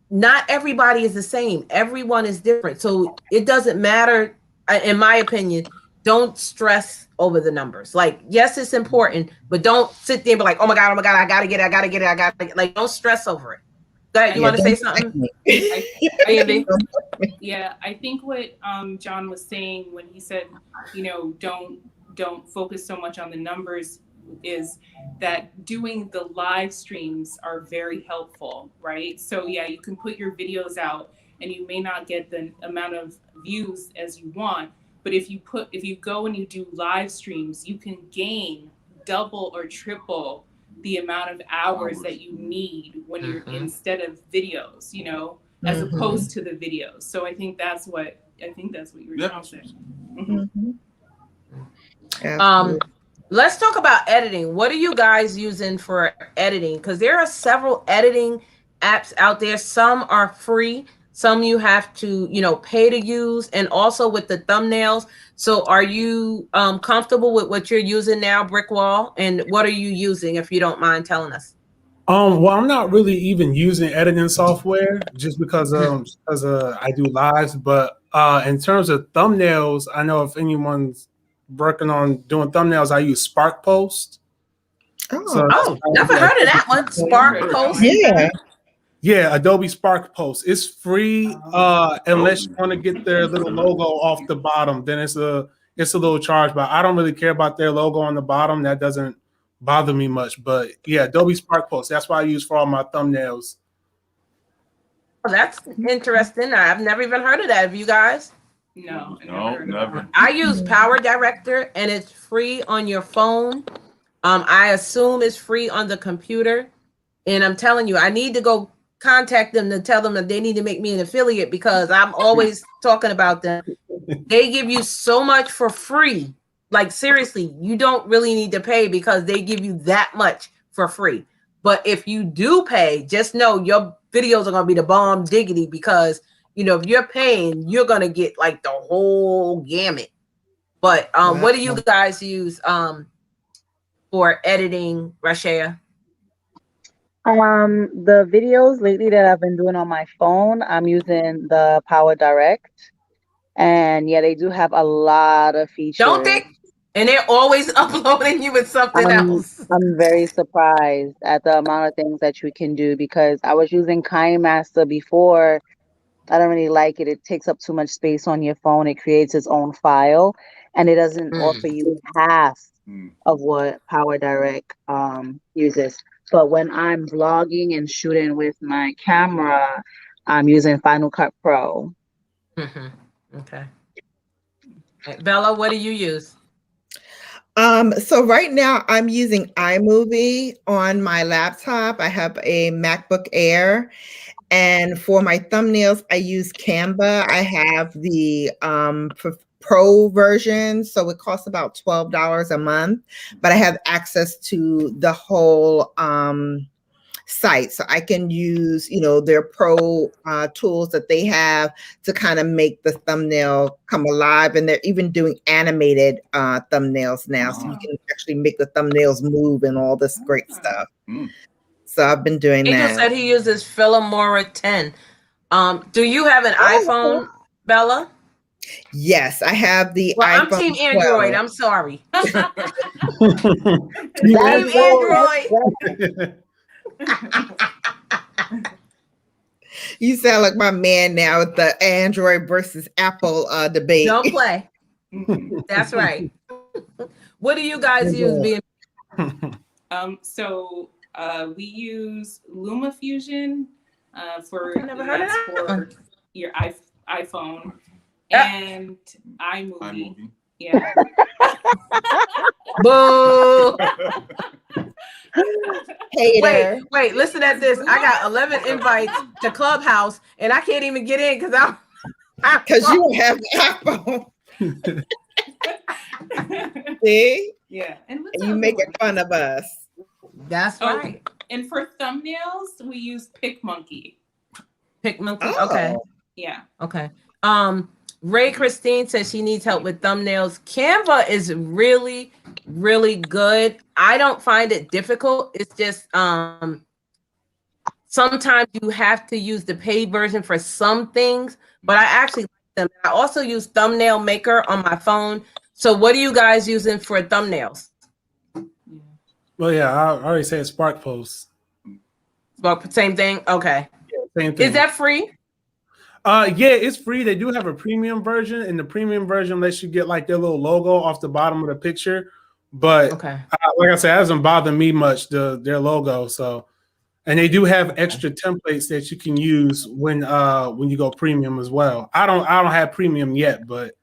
Not everybody is the same. Everyone is different. So it doesn't matter, in my opinion. Don't stress over the numbers. Like, yes, it's important, but don't sit there and be like, oh my God, I gotta get it. Like, don't stress over it. Go ahead, you want to say something? Yeah, I think what John was saying when he said, you know, don't focus so much on the numbers, is that doing the live streams are very helpful, right? So yeah, you can put your videos out and you may not get the amount of views as you want, but if you go and you do live streams, you can gain double or triple the amount of hours that you need when you're instead of videos, you know, as opposed to the videos. So I think that's what you were trying to say. Let's talk about editing. What are you guys using for editing? Because there are several editing apps out there. Some are free. Some you have to, you know, pay to use, and also with the thumbnails. So are you comfortable with what you're using now, Brickwall? And what are you using, if you don't mind telling us? Well, I'm not really even using editing software just because I do lives. But in terms of thumbnails, I know if anyone's working on doing thumbnails, I use Spark Post. Never heard of that one. Spark Post. Yeah, Adobe Spark Post. It's free unless you want to get their little logo off the bottom. Then it's a little charge, but I don't really care about their logo on the bottom. That doesn't bother me much. But yeah, Adobe Spark Post. That's what I use for all my thumbnails. Oh, that's interesting. I've never even heard of that. Have you guys? No, never. I use Power Director, and it's free on your phone. I assume it's free on the computer. And I'm telling you, I need to go contact them to tell them that they need to make me an affiliate, because I'm always talking about them. They give you so much for free. Like, seriously, you don't really need to pay because they give you that much for free. But if you do pay, just know your videos are going to be the bomb diggity, because, you know, if you're paying, you're going to get like the whole gamut. But what do you guys use for editing, Rashea? The videos lately that I've been doing on my phone, I'm using the Power Direct. And yeah, they do have a lot of features. Don't they? And they're always uploading you with something else. I'm very surprised at the amount of things that you can do, because I was using KineMaster before. I don't really like it. It takes up too much space on your phone. It creates its own file, and it doesn't offer you half of what Power Direct uses. But when I'm vlogging and shooting with my camera, I'm using Final Cut Pro. Okay. Bella, what do you use? So right now I'm using iMovie on my laptop. I have a MacBook Air, and for my thumbnails, I use Canva. I have the pro version, so it costs about $12 a month, but I have access to the whole site, so I can use, you know, their pro tools that they have to kind of make the thumbnail come alive, and they're even doing animated thumbnails now, so you can actually make the thumbnails move and all this great stuff. So I've been doing Angel that. said he uses Filmora 10. Do you have an iPhone, Bella? Yes, I have the Well, iPhone I'm Team 12. Android. I'm sorry. Team Android. You sound like my man now with the Android versus Apple debate. Don't play. That's right. What do you guys use? Being So we use Luma Fusion for I never heard of that. for your iPhone and iMovie. Yeah. Boo. Hater. Wait, listen at this. I got 11 invites to Clubhouse and I can't even get in because Because you don't have the iPhone. See? Yeah. And what's And you making fun of us. That's right. And for thumbnails, we use PicMonkey. PicMonkey. Oh. Okay. Yeah. Okay. Ray Christine says she needs help with thumbnails. Canva is really, really good. I don't find it difficult. It's just sometimes you have to use the paid version for some things, but I actually like them. I also use Thumbnail Maker on my phone. So what are you guys using for thumbnails? Well, yeah, I already said Spark Post. Same thing? Okay. Same thing. Is that free? Yeah, it's free. They do have a premium version, and the premium version lets you get like their little logo off the bottom of the picture. But okay, like I said, it doesn't bother me much, their logo. So, and they do have extra templates that you can use when you go premium as well. I don't have premium yet, but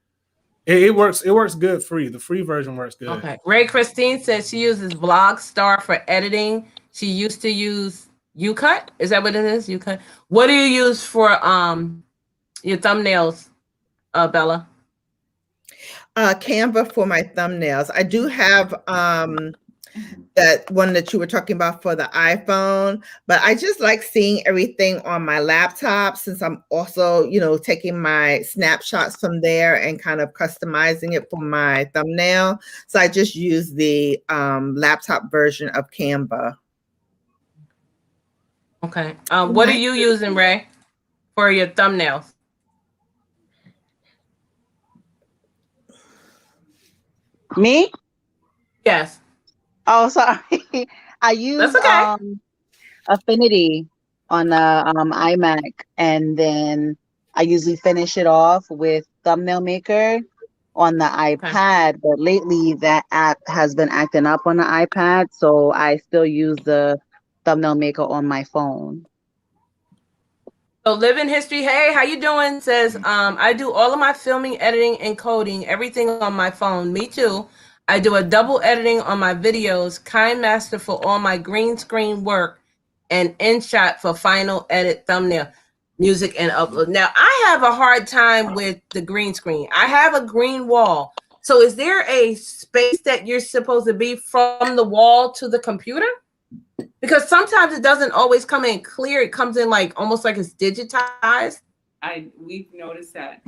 it works. It works good free. The free version works good. Okay. Ray Christine says she uses Vlogstar for editing. She used to use UCut. Is that what it is? UCut. What do you use for your thumbnails, Bella? Canva for my thumbnails. I do have that one that you were talking about for the iPhone, but I just like seeing everything on my laptop since I'm also, you know, taking my snapshots from there and kind of customizing it for my thumbnail. So I just use the laptop version of Canva. Okay. What are you using, Ray, for your thumbnails? Me? Yes. Oh, sorry. I use Affinity on iMac, and then I usually finish it off with Thumbnail Maker on the iPad. But lately, that app has been acting up on the iPad, so I still use the Thumbnail Maker on my phone. So Living History, hey, how you doing? Says, I do all of my filming, editing, and coding, everything on my phone. Me too. I do a double editing on my videos, KineMaster for all my green screen work, and InShot for final edit, thumbnail, music, and upload. Now, I have a hard time with the green screen. I have a green wall. So is there a space that you're supposed to be from the wall to the computer? Because sometimes it doesn't always come in clear. It comes in like almost like it's digitized. We've noticed that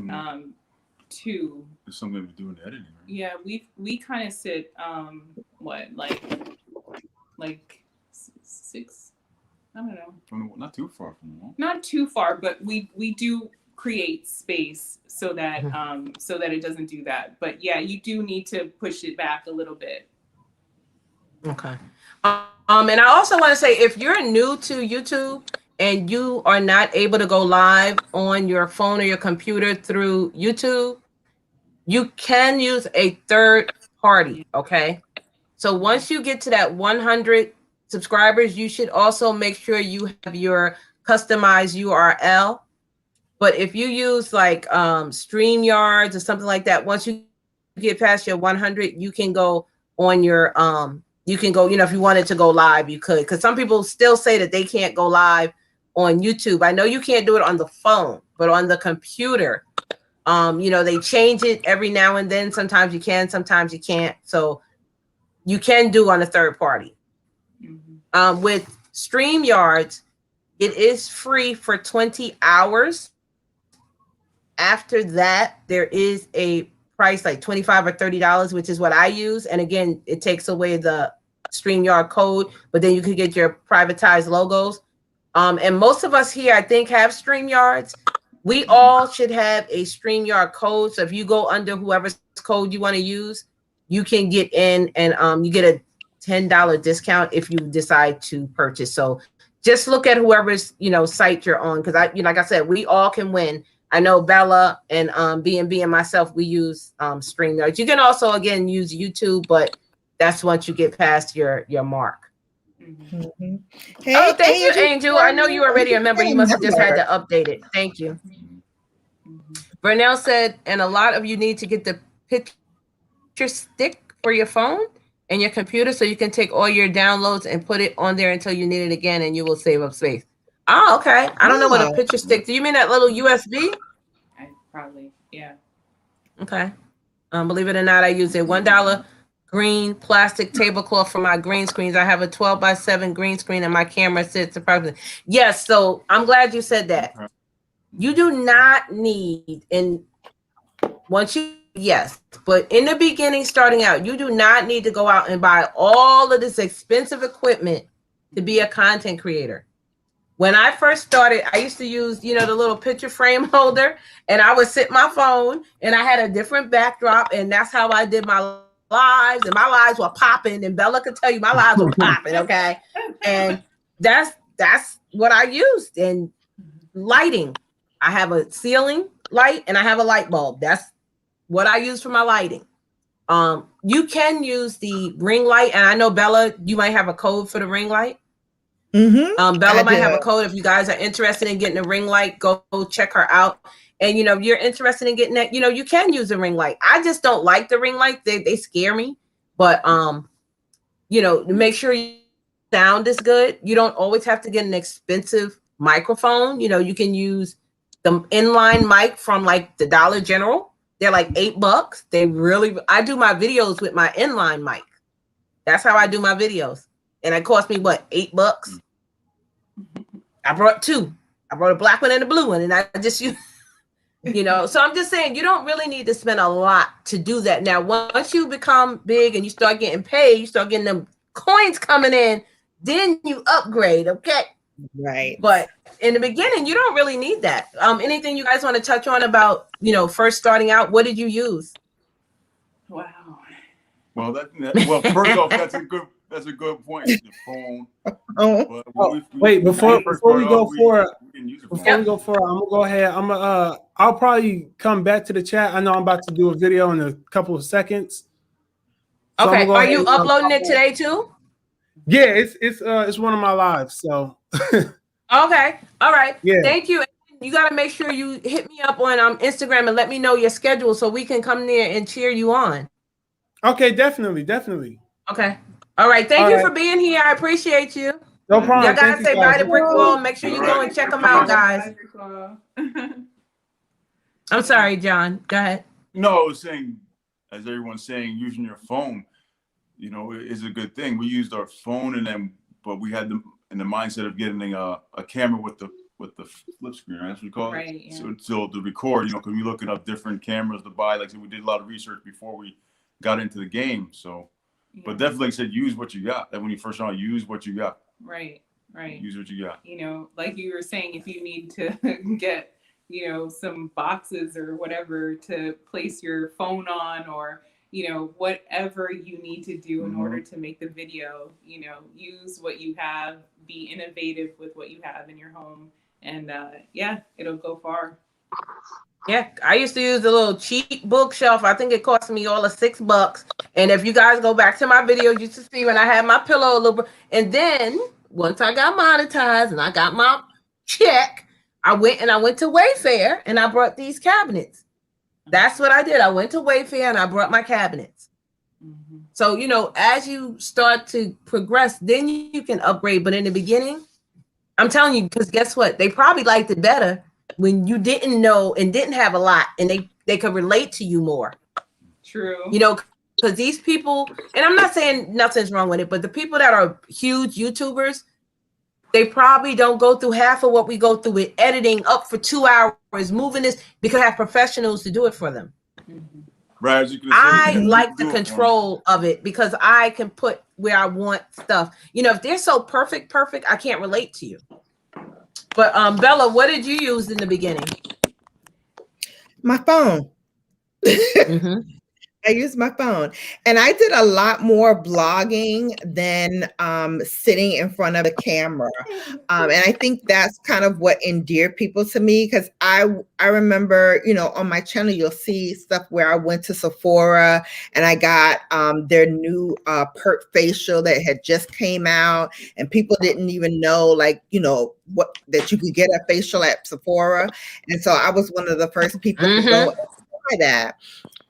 too. There's something to do in editing, right? Yeah, we kind of sit like 6. I don't know. Not too far from the wall. Not too far, but we do create space so that it doesn't do that. But yeah, you do need to push it back a little bit. Okay. And I also want to say, if you're new to YouTube and you are not able to go live on your phone or your computer through YouTube, you can use a third party, okay? So once you get to that 100 subscribers, you should also make sure you have your customized URL. But if you use like Streamyard or something like that, once you get past your 100, you can go on your you can go, you know, if you wanted to go live, you could, because some people still say that they can't go live on YouTube. I know you can't do it on the phone, but on the computer, You know, they change it every now and then. Sometimes you can, sometimes you can't. So you can do on a third party. With Streamyard, it is free for 20 hours. After that, there is a price like $25 or $30, which is what I use. And again, it takes away the Streamyard code, but then you can get your privatized logos. And most of us here, I think, have Streamyards. We all should have a Streamyard code. So if you go under whoever's code you want to use, you can get in and you get a $10 discount if you decide to purchase. So just look at whoever's, you know, site you're on. Cause like I said, we all can win. I know Bella and B&B and myself, we use StreamYard. You can also, again, use YouTube, but that's once you get past your mark. Mm-hmm. Hey, oh, thank you, Angel. I know you already remember. You must have just had to update it. Thank you. Vernell said, and a lot of you need to get the picture stick for your phone and your computer so you can take all your downloads and put it on there until you need it again, and you will save up space. Oh, okay. I don't know what a picture stick. Do you mean that little USB? Probably, yeah. Okay. Believe it or not, I use a $1 green plastic tablecloth for my green screens. I have a 12x7 green screen and my camera sits approximately. Yes, so I'm glad you said that. You do not need, and once you, yes, but in the beginning, starting out, you do not need to go out and buy all of this expensive equipment to be a content creator. When I first started, I used to use, you know, the little picture frame holder, and I would sit my phone, and I had a different backdrop, and that's how I did my lives, and my lives were popping, and Bella could tell you my lives were popping, okay? And that's what I used. And lighting, I have a ceiling light, and I have a light bulb. That's what I use for my lighting. You can use the ring light, and I know, Bella, you might have a code for the ring light. Mm-hmm. Bella might have a code. If you guys are interested in getting a ring light, go check her out. And, you know, if you're interested in getting that, you know, you can use a ring light. I just don't like the ring light. They scare me. But, you know, to make sure your sound is good, you don't always have to get an expensive microphone. You know, you can use the inline mic from like the Dollar General. They're like $8. I do my videos with my inline mic. That's how I do my videos. And it cost me what, $8? I brought two. I brought a black one and a blue one, and I just use, you know. So I'm just saying, you don't really need to spend a lot to do that. Now, once you become big and you start getting paid, you start getting them coins coming in, then you upgrade, okay? Right. But in the beginning, you don't really need that. Anything you guys want to touch on about, you know, first starting out? What did you use? Wow. Well, well, first off, that's a good point. The phone. Wait, before we go for it, I'm gonna go ahead. I'll probably come back to the chat. I know I'm about to do a video in a couple of seconds. So okay, are you uploading it today too? Yeah, it's one of my lives. So okay, all right. Yeah. Thank you. You got to make sure you hit me up on Instagram and let me know your schedule so we can come there and cheer you on. Okay, definitely. Okay. All right. Thank you for being here. I appreciate you. No problem. Y'all gotta say bye to Brick Wall. Make sure you go and check them out, guys. I'm sorry, John. Go ahead. No, I was saying, as everyone's saying, using your phone, you know, is a good thing. We used our phone, but we had in the mindset of getting a camera with the flip screen, right? That's what we call it. Right, yeah. So to record, you know, because we're looking up different cameras to buy. Like I said, we did a lot of research before we got into the game. So, yeah. But definitely said use what you got. That when you first started, use what you got. Right. Use what you got. You know, like you were saying, if you need to get, you know, some boxes or whatever to place your phone on, or, you know, whatever you need to do in order to make the video, you know, use what you have, be innovative with what you have in your home. And yeah, it'll go far. Yeah, I used to use the little cheap bookshelf. I think it cost me all of $6. And if you guys go back to my videos, you used to see when I had my pillow a little bit. And then once I got monetized and I got my check, I went to Wayfair and I brought these cabinets. That's what I did. I went to Wayfair and I brought my cabinets. So, you know, as you start to progress, then you can upgrade. But in the beginning, I'm telling you, because guess what? They probably liked it better when you didn't know and didn't have a lot, and they could relate to you more. True. You know, because these people, and I'm not saying nothing's wrong with it, but the people that are huge YouTubers, they probably don't go through half of what we go through with editing up for 2 hours, moving this, because I have professionals to do it for them. Right, as you can I say, like the control of it because I can put where I want stuff. You know, if they're so perfect, I can't relate to you. But Bella, what did you use in the beginning? My phone. I used my phone, and I did a lot more blogging than sitting in front of a camera. And I think that's kind of what endeared people to me, because I remember, you know, on my channel, you'll see stuff where I went to Sephora and I got their new pert facial that had just came out, and people didn't even know, like, you know, what that you could get a facial at Sephora. And so I was one of the first people to go and try that.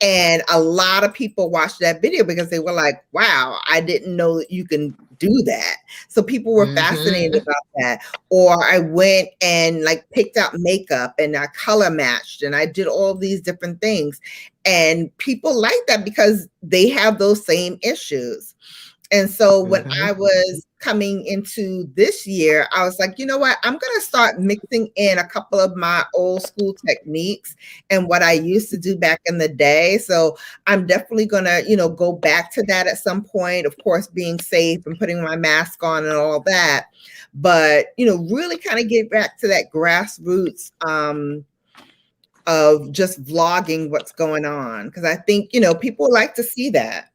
And a lot of people watched that video because they were like, wow, I didn't know that you can do that. So people were fascinated about that. Or I went and like picked out makeup and I color matched and I did all these different things. And people like that because they have those same issues. And so when I was coming into this year, I was like, you know what? I'm going to start mixing in a couple of my old school techniques and what I used to do back in the day. So I'm definitely going to, you know, go back to that at some point, of course, being safe and putting my mask on and all that. But, you know, really kind of get back to that grassroots of just vlogging what's going on. Because I think, you know, people like to see that.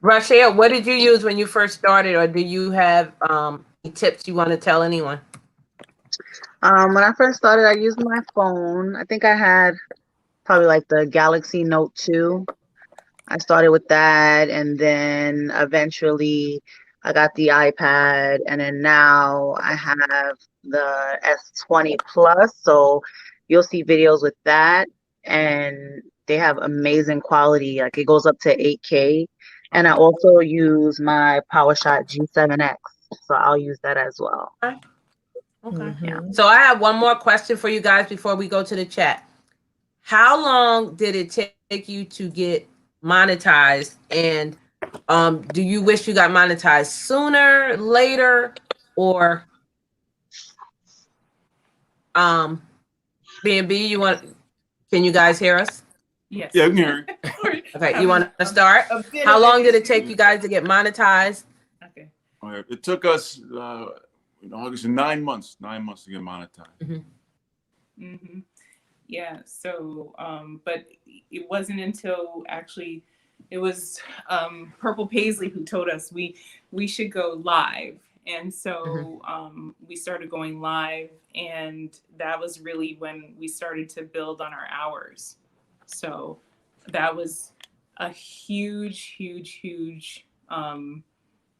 Rashea, what did you use when you first started, or do you have tips you want to tell anyone? When I first started, I used my phone. I think I had probably like the Galaxy Note 2. I started with that, and then eventually I got the iPad, and then now I have the S20 Plus. So you'll see videos with that, and they have amazing quality. Like it goes up to 8K. And I also use my PowerShot G7X. So I'll use that as well. Okay. Yeah. So I have one more question for you guys before we go to the chat. How long did it take you to get monetized? And do you wish you got monetized sooner, later, or B&B, can you guys hear us? Yes. Yeah, I can hear you. Okay, you want to start? How long did it take you guys to get monetized? Okay. All right. It took us in August 9 months. 9 months to get monetized. Yeah. So, but it wasn't until actually it was Purple Paisley who told us we should go live, and so we started going live, and that was really when we started to build on our hours. So that was a huge, you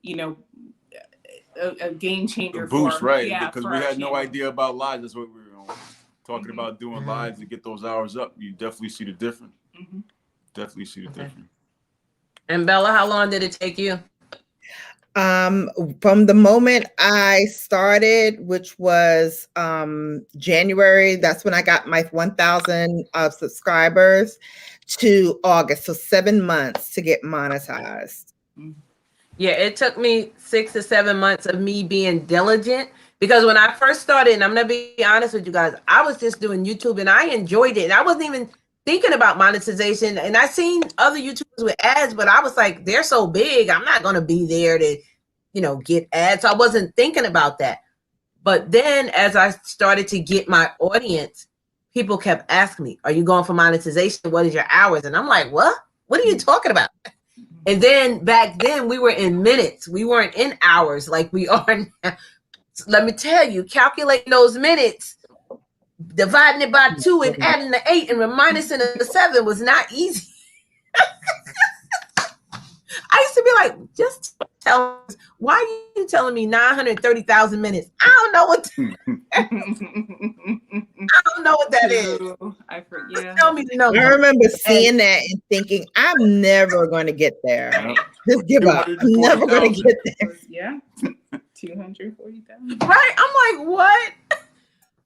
know, a game changer. A boost, right? Yeah, because we had no idea about lives. That's what we were talking about, doing lives to get those hours up. You definitely see the difference. Definitely see the difference. And Bella, how long did it take you? From the moment I started, which was January, that's when I got my 1,000 subscribers, to August. So 7 months to get monetized. Yeah, it took me 6 to 7 months of me being diligent, because when I first started, and I'm going to be honest with you guys, I was just doing YouTube and I enjoyed it. And I wasn't even thinking about monetization, and I seen other YouTubers with ads, but I was like, they're so big, I'm not going to be there to, you know, get ads. So I wasn't thinking about that. But then as I started to get my audience, people kept asking me, are you going for monetization? What is your hours? And I'm like, what are you talking about? And then back then we were in minutes. We weren't in hours like we are now. So let me tell you, calculating those minutes, dividing it by 2 and adding the 8 and minusing the 7 was not easy. I used to be like, just tell us, why are you telling me 930,000 minutes? I don't know what I don't know what that is. I forget. Just tell me the number. I remember seeing that and thinking, I'm never going to get there. Just give up. I'm never going to get there. Yeah. 240,000. Right? I'm like, what?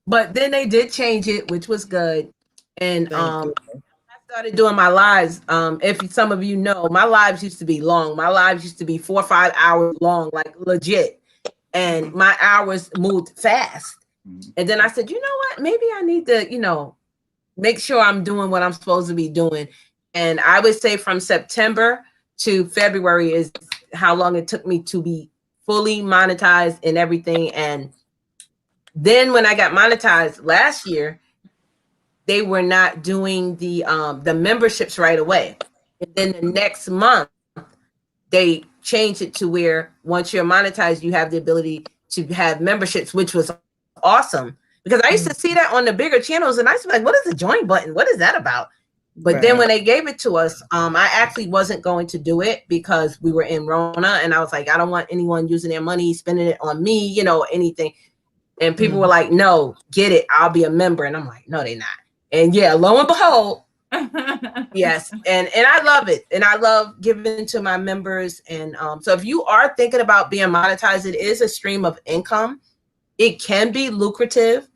But then they did change it, which was good. And Thank you. I started doing my lives. If some of you know, my lives used to be long. My lives used to be 4 or 5 hours long, like legit. And my hours moved fast. And then I said, you know what? Maybe I need to, make sure I'm doing what I'm supposed to be doing. And I would say from September to February is how long it took me to be fully monetized and everything. And then when I got monetized last year, they were not doing the memberships right away. And then the next month, they changed it to where once you're monetized, you have the ability to have memberships, which was awesome. Because I used to see that on the bigger channels, and I used to be like, what is the join button? What is that about? But then when they gave it to us, I actually wasn't going to do it because we were in Rona, and I was like, I don't want anyone using their money, spending it on me, anything. And people were like, no, get it. I'll be a member. And I'm like, no, they're not. And yeah, lo and behold, yes. And I love it. And I love giving to my members. And so if you are thinking about being monetized, it is a stream of income. It can be lucrative.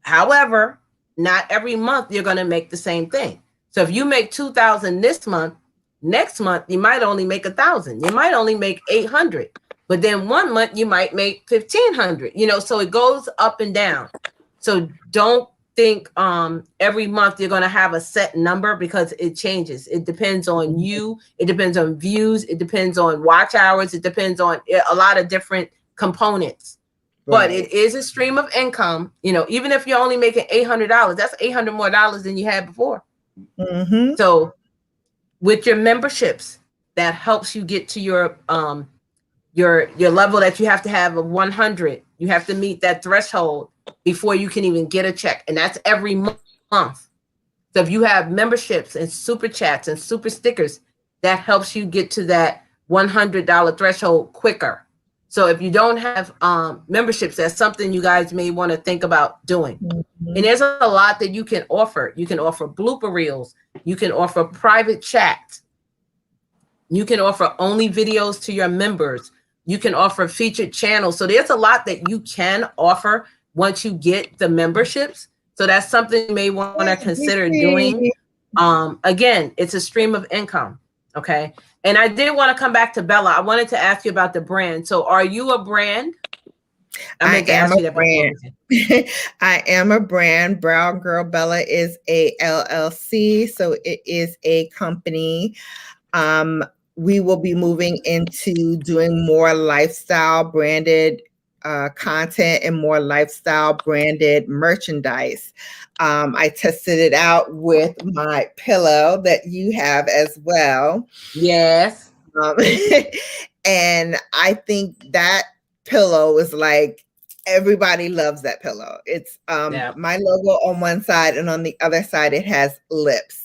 However, not every month you're going to make the same thing. So if you make 2,000 this month, next month you might only make 1,000. You might only make 800. But then one month you might make 1,500. So it goes up and down. So don't think every month you're going to have a set number, because it changes. It depends on you. It depends on views. It depends on watch hours. It depends on a lot of different components. But it is a stream of income. Even if you're only making $800, that's $800 more than you had before. So with your memberships, that helps you get to your level that you have to have of 100. You have to meet that threshold before you can even get a check. And that's every month. So if you have memberships and super chats and super stickers, that helps you get to that $100 threshold quicker. So if you don't have memberships, that's something you guys may want to think about doing. And there's a lot that you can offer. You can offer blooper reels. You can offer private chat. You can offer only videos to your members. You can offer featured channels. So there's a lot that you can offer once you get the memberships. So that's something you may want to consider doing. Again, it's a stream of income. Okay. And I did want to come back to Bella. I wanted to ask you about the brand. So are you a brand? I am a brand. I am a brand. Brown Girl Bella is a LLC. So it is a company. We will be moving into doing more lifestyle branded content and more lifestyle branded merchandise. I tested it out with my pillow that you have as well. Yes. And I think that pillow is like, everybody loves that pillow. It's my logo on one side, and on the other side it has lips.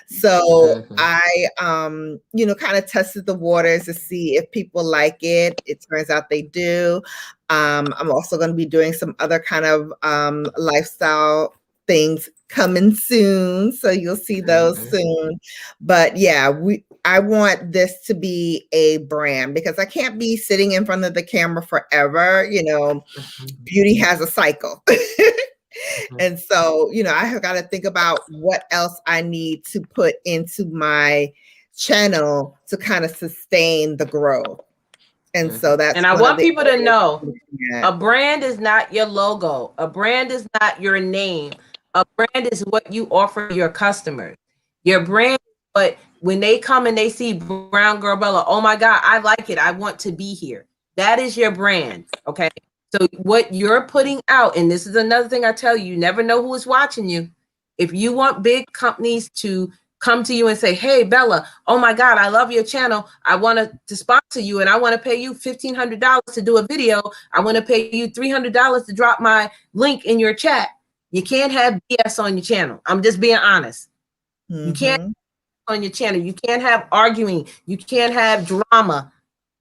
So I kind of tested the waters to see if people like it. It turns out they do. I'm also going to be doing some other kind of lifestyle things coming soon, so you'll see those soon. But yeah, I want this to be a brand, because I can't be sitting in front of the camera forever. Beauty has a cycle. And so, I have got to think about what else I need to put into my channel to kind of sustain the growth. And so that's, and I want people to know, a brand is not your logo. A brand is not your name. A brand is what you offer your customers. Your brand, but when they come and they see Brown Girl Bella, oh my God, I like it. I want to be here. That is your brand. Okay. So what you're putting out, and this is another thing I tell you, you never know who is watching you. If you want big companies to come to you and say, hey, Bella, oh my God, I love your channel. I want to sponsor you, and I want to pay you $1,500 to do a video. I want to pay you $300 to drop my link in your chat. You can't have BS on your channel. I'm just being honest. You can't on your channel. You can't have arguing. You can't have drama.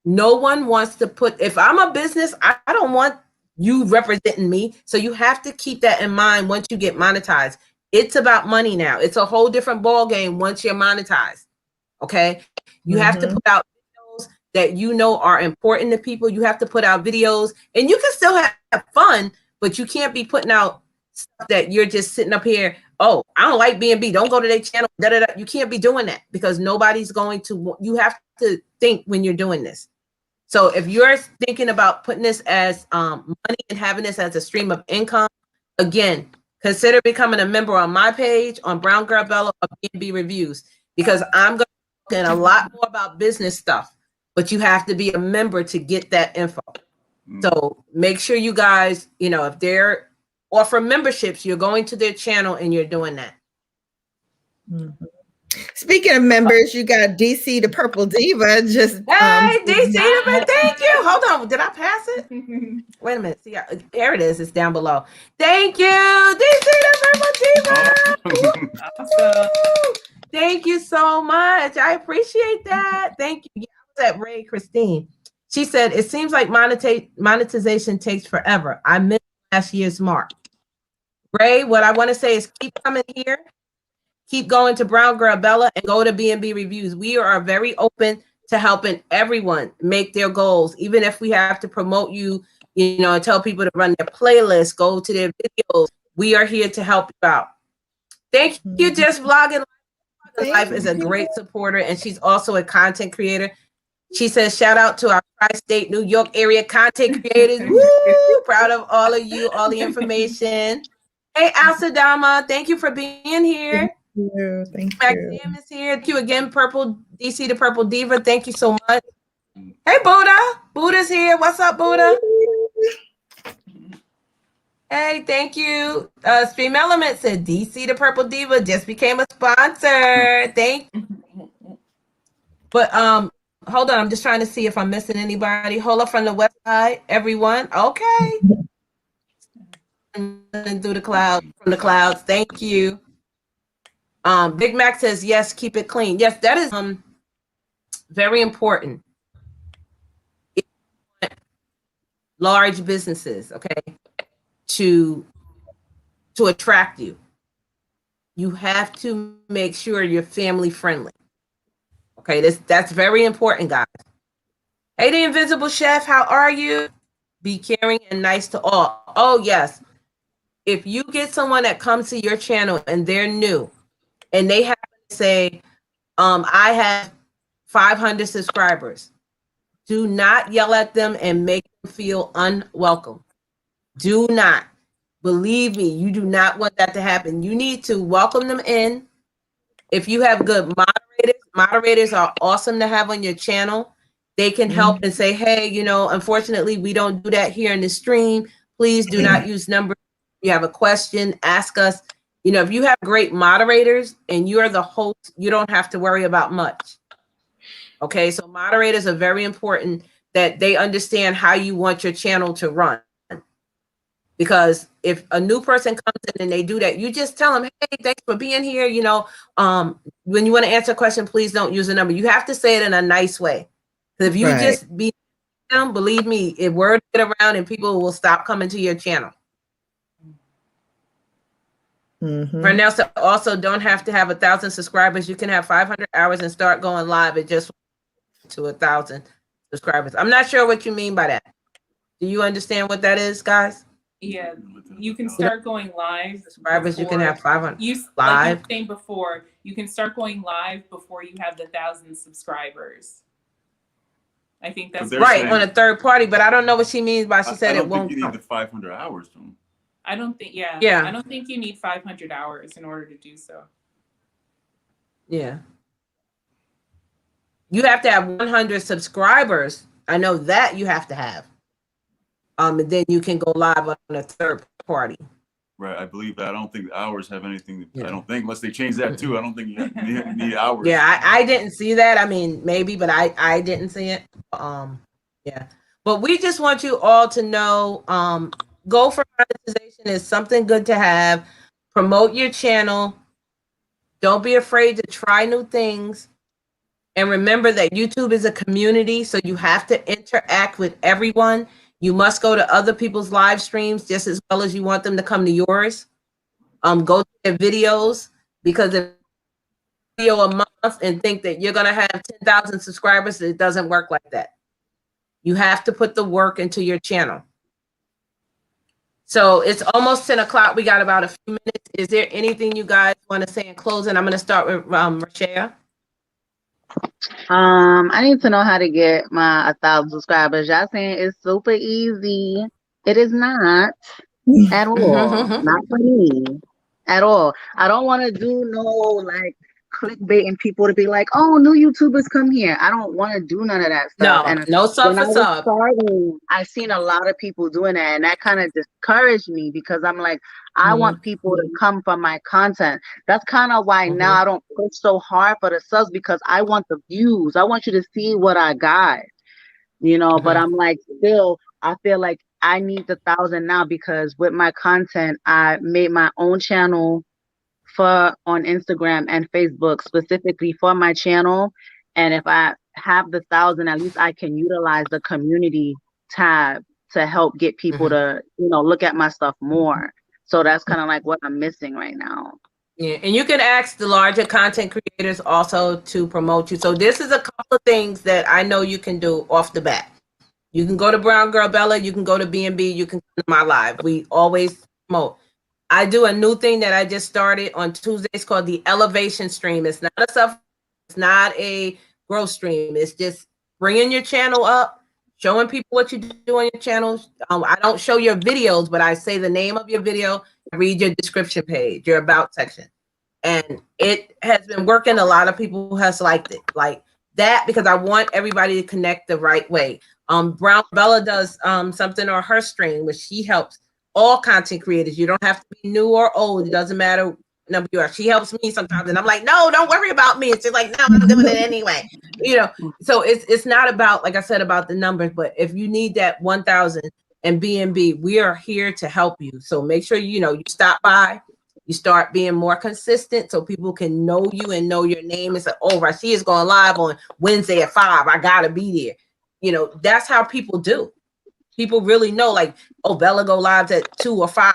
No one wants to put, if I'm a business, I don't want you representing me. So you have to keep that in mind once you get monetized. It's about money now. It's a whole different ball game once you're monetized. Okay. You have to put out videos that are important to people. You have to put out videos, and you can still have fun, but you can't be putting out stuff that you're just sitting up here. Oh, I don't like B&B. Don't go to their channel. Da, da, da. You can't be doing that because nobody's going to. You have to think when you're doing this. So if you're thinking about putting this as money and having this as a stream of income, again, consider becoming a member on my page on Brown Girl Bella or B&B Reviews, because I'm going to be talking a lot more about business stuff, but you have to be a member to get that info. So make sure you guys, you know, if they're offering memberships, you're going to their channel and you're doing that. Mm-hmm. Speaking of members, you got DC the Purple Diva. Just hey, DC, thank you. Hold on, did I pass it? Wait a minute. See, there it is. It's down below. Thank you, DC the Purple Diva. Awesome. Thank you so much. I appreciate that. Thank you. Yeah, I was at Ray Christine. She said, it seems like monetization takes forever. I missed last year's mark. Ray, what I want to say is keep coming here. Keep going to Brown Girl Bella and go to B&B Reviews. We are very open to helping everyone make their goals, even if we have to promote you, you know, and tell people to run their playlists, go to their videos. We are here to help you out. Thank you, Just Vlogging Life is a great supporter, and she's also a content creator. She says, shout out to our tri-state New York area content creators. Woo! Proud of all of you, all the information. Hey, Alsadama, thank you for being here. Thank you. Maxim is here. Thank you again, Purple DC the Purple Diva. Thank you so much. Hey, Buddha. Buddha's here. What's up, Buddha? Hey, thank you. Stream Element said DC the Purple Diva just became a sponsor. Thank you. But hold on, I'm just trying to see if I'm missing anybody. Hold up from the website, everyone. Okay. And through the cloud, from the clouds. Thank you. Big Mac says, yes, keep it clean. Yes, that is very important. Large businesses, okay, to attract you. You have to make sure you're family friendly. Okay, that's very important, guys. Hey, the Invisible Chef, how are you? Be caring and nice to all. Oh, yes. If you get someone that comes to your channel and they're new, and they have to say, I have 500 subscribers. Do not yell at them and make them feel unwelcome. Do not. Believe me, you do not want that to happen. You need to welcome them in. If you have good moderators are awesome to have on your channel. They can help and say, hey, you know, unfortunately, we don't do that here in the stream. Please do not use numbers. If you have a question, ask us. You know, if you have great moderators and you're the host, you don't have to worry about much. Okay, so moderators are very important, that they understand how you want your channel to run. Because if a new person comes in and they do that, you just tell them, hey, thanks for being here. You know, when you want to answer a question, please don't use a number. You have to say it in a nice way. Because if you just be them, believe me, if word get around and people will stop coming to your channel. Vernes also don't have to have 1,000 subscribers. You can have 500 hours and start going live at just to 1,000 subscribers. I'm not sure what you mean by that. Do you understand what that is, guys? Yeah, you can start going live. Subscribers, you can have 500 live. Like you were saying before, you can start going live before you have the 1,000 subscribers. I think that's right, on a third party, but I don't know what she means by she said it won't. You need the 500 hours to them. I don't think, yeah. I don't think you need 500 hours in order to do so. Yeah. You have to have 100 subscribers. I know that you have to have. And then you can go live on a third party. Right, I believe that. I don't think hours have anything. I don't think, unless they change that too. I don't think you need hours. Yeah, I didn't see that. I mean, maybe, but I didn't see it. Yeah. But we just want you all to know, go for monetization is something good to have. Promote your channel. Don't be afraid to try new things. And remember that YouTube is a community, so you have to interact with everyone. You must go to other people's live streams just as well as you want them to come to yours. Go to their videos, because if video a month and think that you're going to have 10,000 subscribers, it doesn't work like that. You have to put the work into your channel. So it's almost 10 o'clock. We got about a few minutes. Is there anything you guys want to say in closing? I'm going to start with Rashea. I need to know how to get my 1,000 subscribers. Y'all saying it's super easy. It is not at all. Not for me at all. I don't want to do no like clickbaiting people to be like, oh, new YouTubers come here. I don't want to do none of that stuff. No, And no sub when I for was sub. starting, I seen a lot of people doing that, and that kind of discouraged me because I'm like, I want people to come from my content. That's kind of why now I don't push so hard for the subs, because I want the views. I want you to see what I got, you know. But I'm like, still, I feel like I need the 1,000 now, because with my content, I made my own channel for on Instagram and Facebook specifically for my channel. And if I have the 1,000, at least I can utilize the community tab to help get people to, you know, look at my stuff more. So that's kind of like what I'm missing right now. Yeah, and you can ask the larger content creators also to promote you. So this is a couple of things that I know you can do off the bat. You can go to Brown Girl Bella, you can go to B&B, you can come to my live. We always promote. I do a new thing that I just started on Tuesdays called the Elevation Stream. It's not a stuff, it's not a growth stream. It's just bringing your channel up, showing people what you do on your channel. I don't show your videos, but I say the name of your video, read your description page, your about section. And it has been working. A lot of people has liked it like that, because I want everybody to connect the right way. Brown Bella does something on her stream where she helps all content creators. You don't have to be new or old. It doesn't matter what number you are. She helps me sometimes, and I'm like, no, don't worry about me. And she's like, no, I'm doing it anyway. You know, so it's not about, like I said, about the numbers, but if you need that 1,000 and B&B, we are here to help you. So make sure you stop by, you start being more consistent so people can know you and know your name and say, oh, Rashi is going live on Wednesday at 5. I gotta be there. You know, that's how people do. People really know, like, oh, Bella go live at 2 or 5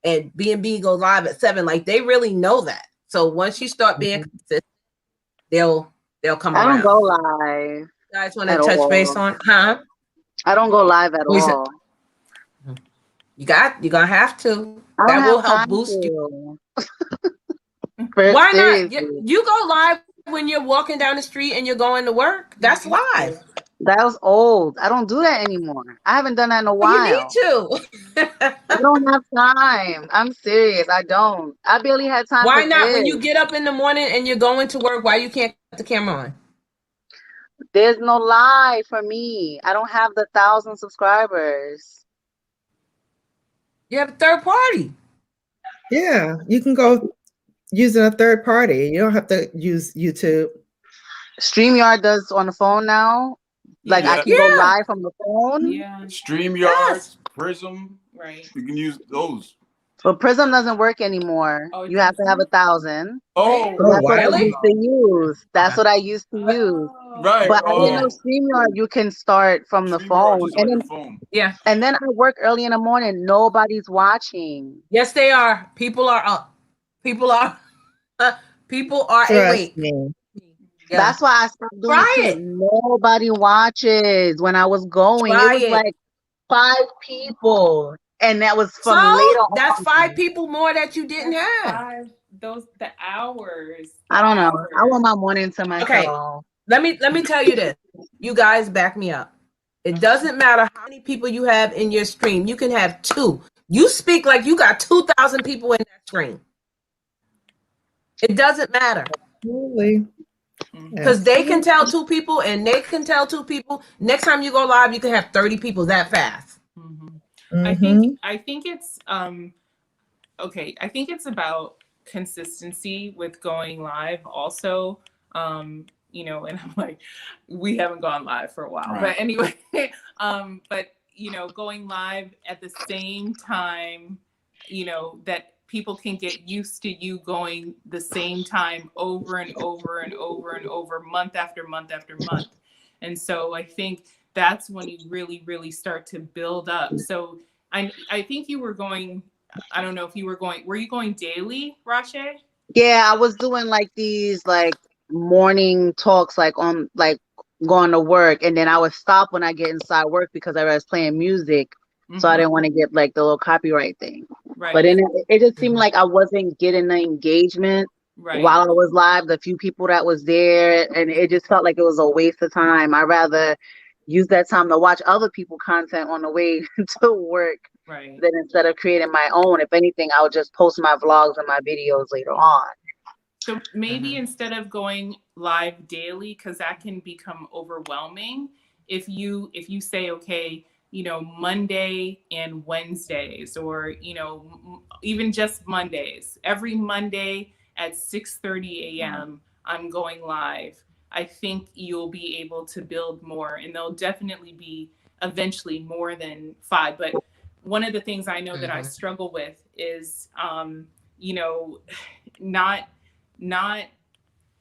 and B&B go live at 7. Like, they really know that. So once you start being consistent, they'll come around. I don't go live. You guys want to touch base on, huh? I don't go live at all. You're gonna have to. That will help boost you. Why not? You go live when you're walking down the street and you're going to work. That's live. That was old. I don't do that anymore. I haven't done that in a while. You need to. I don't have time. I'm serious. I don't. I barely had time. Why not? When you get up in the morning and you're going to work, why you can't put the camera on? There's no live for me. I don't have the 1,000 subscribers. You have a third party. Yeah, you can go using a third party. You don't have to use YouTube. Streamyard does on the phone now. Like I can go live from the phone. Yeah. Streamyard, Prism. Right. You can use those. But Prism doesn't work anymore. Oh, you have to have 1,000. Oh, that's what I really? used to use. That's what I used to use. Right. But I didn't know StreamYard you can start from the phone. And then, yeah. And then I work early in the morning. Nobody's watching. Yes, they are. People are up. People are awake. Yeah. That's why I stopped doing it. Nobody watches. When I was going, it was like 5 people. And that was from later on. That's 5 people more that you didn't have. The hours. I don't know. I want my morning to myself. Okay. Let me tell you this. You guys back me up. It doesn't matter how many people you have in your stream. You can have 2. You speak like you got 2,000 people in that stream. It doesn't matter. Absolutely. Because they can tell 2 people and they can tell 2 people. Next time you go live, you can have 30 people that fast. I think it's okay. I think it's about consistency with going live also. You know, and I'm like, we haven't gone live for a while. Right. But anyway, but you know, going live at the same time, you know, that people can get used to you going the same time over and over and over and over, month after month after month. And so I think that's when you really, really start to build up. So I think you were going, I don't know if you were you going daily, Rashe? Yeah, I was doing like these like morning talks, like on like going to work, and then I would stop when I get inside work because I was playing music. So I didn't want to get like the little copyright thing. Right. But then it just seemed like I wasn't getting the engagement while I was live, the few people that was there, and it just felt like it was a waste of time. I'd rather use that time to watch other people content on the way to work than instead of creating my own. If anything, I would just post my vlogs and my videos later on. So maybe instead of going live daily, because that can become overwhelming, if you say, okay, you know, Monday and Wednesdays, or, you know, even just Mondays, every Monday at 6:30 a.m. I'm going live. I think you'll be able to build more, and there'll definitely be eventually more than 5. But one of the things I know that I struggle with is, you know, not,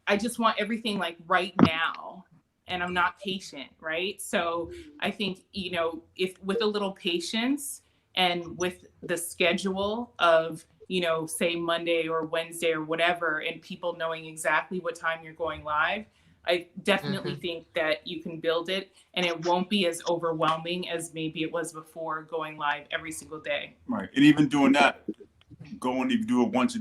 I just want everything like right now, and I'm not patient, right? So I think, you know, if with a little patience and with the schedule of, you know, say Monday or Wednesday or whatever, and people knowing exactly what time you're going live, I definitely think that you can build it, and it won't be as overwhelming as maybe it was before going live every single day. Right. And even doing that, going to do it once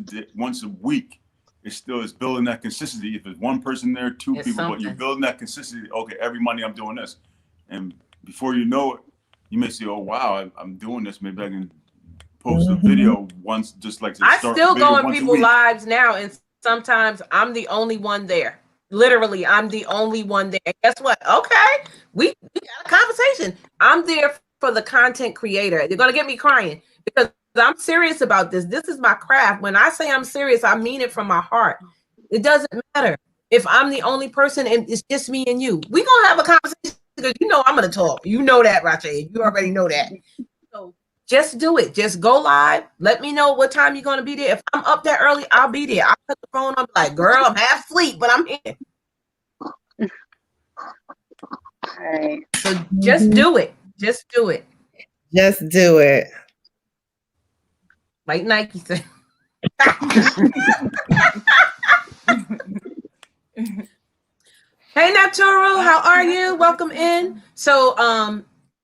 a week, it's building that consistency. If it's one person there, 2 people, but you're building that consistency. Okay, every Monday I'm doing this. And before you know it, you may say, oh, wow, I'm doing this. Maybe I can post a video once, just like I still go on people's lives now, and sometimes I'm the only one there. Literally, I'm the only one there. And guess what? Okay, we got a conversation. I'm there for the content creator. They're gonna get me crying because I'm serious about this. This is my craft. When I say I'm serious, I mean it from my heart. It doesn't matter if I'm the only person and it's just me and you. We're gonna have a conversation because you know I'm gonna talk. You know that, Rache. You already know that. So just do it. Just go live. Let me know what time you're gonna be there. If I'm up that early, I'll be there. I'll put the phone up like, girl, I'm half asleep, but I'm here. All right. So just do it. Just do it. Just do it. Like Nike said. Hey Naturo, how are you? Welcome in. So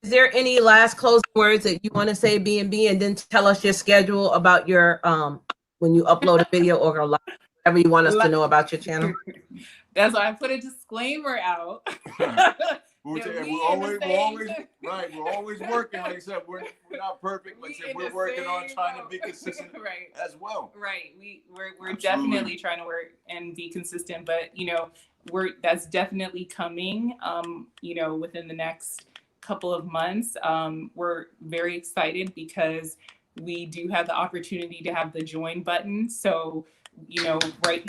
is there any last closing words that you want to say, B&B, and then tell us your schedule about your when you upload a video or go live, whatever you want us to know about your channel? That's why I put a disclaimer out. We're always working. Like I said, we're not perfect. Like I said, we're working on trying to be consistent as well. Right. We're definitely trying to work and be consistent, but you know, that's definitely coming. You know, within the next couple of months. We're very excited because we do have the opportunity to have the join button. So you know, right.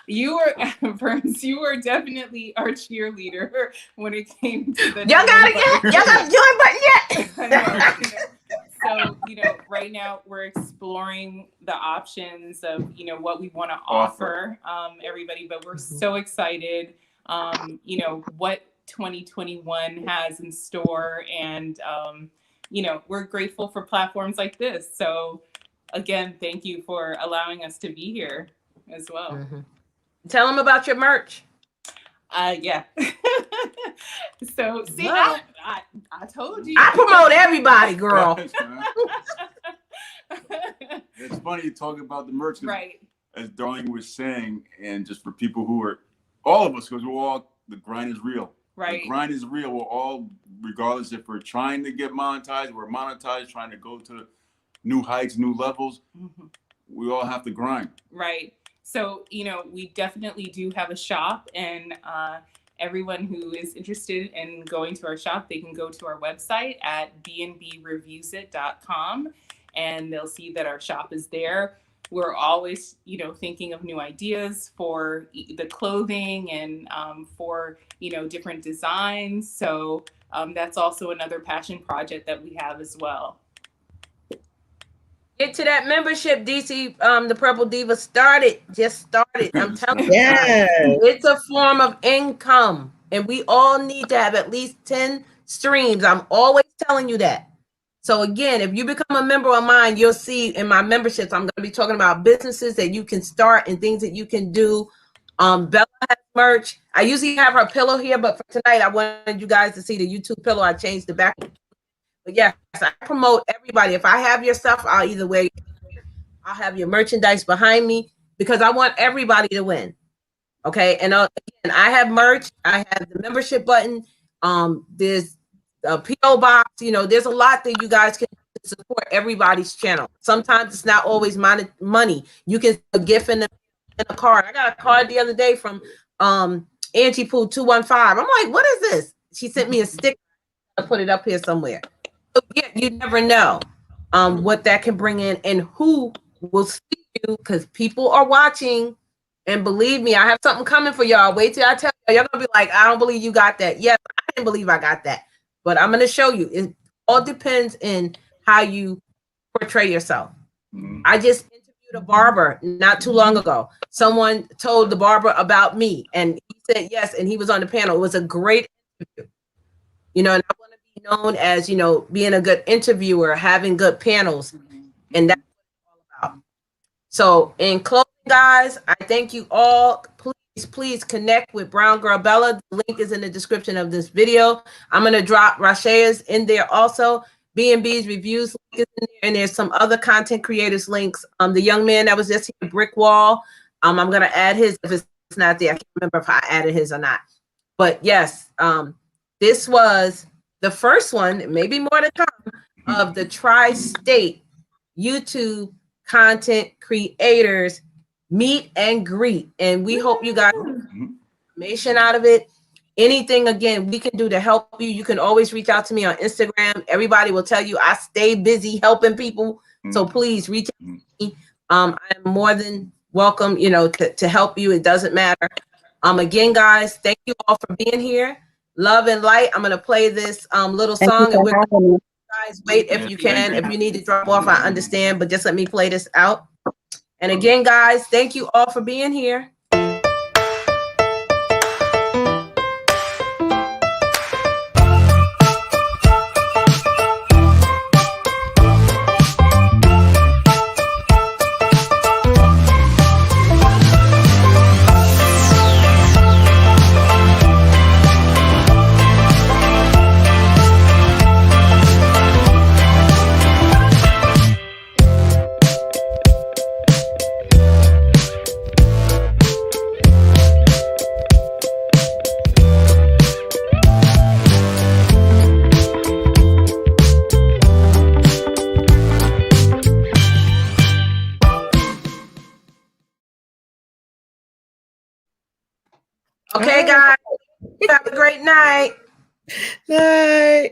You were, Vernes, you were definitely our cheerleader when it came to the y'all got a join button yet? So, you know, right now we're exploring the options of, you know, what we want to offer everybody, but we're so excited, you know, what 2021 has in store. And, you know, we're grateful for platforms like this. So again, thank you for allowing us to be here as well. Mm-hmm. Tell them about your merch. Yeah. So see, I told you. I promote everybody, girl. It's funny you talking about the merch, right? As Darlene was saying, and just for people who are, all of us, because we're all, the grind is real. Right. The grind is real. We're all, regardless if we're trying to get monetized, we're monetized, trying to go to new heights, new levels. Mm-hmm. We all have to grind. Right. So, you know, we definitely do have a shop, and everyone who is interested in going to our shop, they can go to our website at bnbreviewsit.com, and they'll see that our shop is there. We're always, you know, thinking of new ideas for the clothing and for, you know, different designs. So that's also another passion project that we have as well. Get to that membership, DC. The Purple Diva just started. I'm telling you, it's a form of income, and we all need to have at least 10 streams. I'm always telling you that. So again, if you become a member of mine, you'll see in my memberships, I'm going to be talking about businesses that you can start and things that you can do. Bella has merch. I usually have her pillow here, but for tonight, I wanted you guys to see the YouTube pillow. I changed the back. But yes, I promote everybody. If I have your stuff, I'll either wear, I'll have your merchandise behind me because I want everybody to win. Okay, and again, I have merch. I have the membership button. There's a PO box. You know, there's a lot that you guys can support everybody's channel. Sometimes it's not always money. You can a gift in a card. I got a card the other day from Angie Poo 215. I'm like, what is this? She sent me a sticker. I put it up here somewhere. So yeah, you never know what that can bring in and who will see you because people are watching. And believe me, I have something coming for y'all. Wait till I tell y'all. Y'all gonna be like, I don't believe you got that. Yes, I didn't believe I got that. But I'm gonna show you. It all depends in how you portray yourself. I just interviewed a barber not too long ago. Someone told the barber about me, and he said yes, and he was on the panel. It was a great interview. You know, and I want to be known as, you know, being a good interviewer, having good panels, and that's what it's all about. So in closing, guys, I thank you all. Please connect with Brown Girl Bella. The link is in the description of this video. I'm going to drop Rashea's in there also. B&B's reviews link is in there, and there's some other content creators links. The young man that was just here, Brick Wall, I'm going to add his if it's not there. I can't remember if I added his or not. But yes, this was the first one, maybe more to come, of the Tri-State YouTube content creators meet and greet, and we hope you guys get information out of it. Anything again we can do to help you, you can always reach out to me on Instagram. Everybody will tell you I stay busy helping people, so please reach out to me. I'm more than welcome, you know, to help you. It doesn't matter. Again, guys, thank you all for being here. Love and light. I'm gonna play this little song, and we're guys wait if you can. If you need to drop off, I understand, but just let me play this out. And again, guys, thank you all for being here. Okay, guys, have a great night. Night.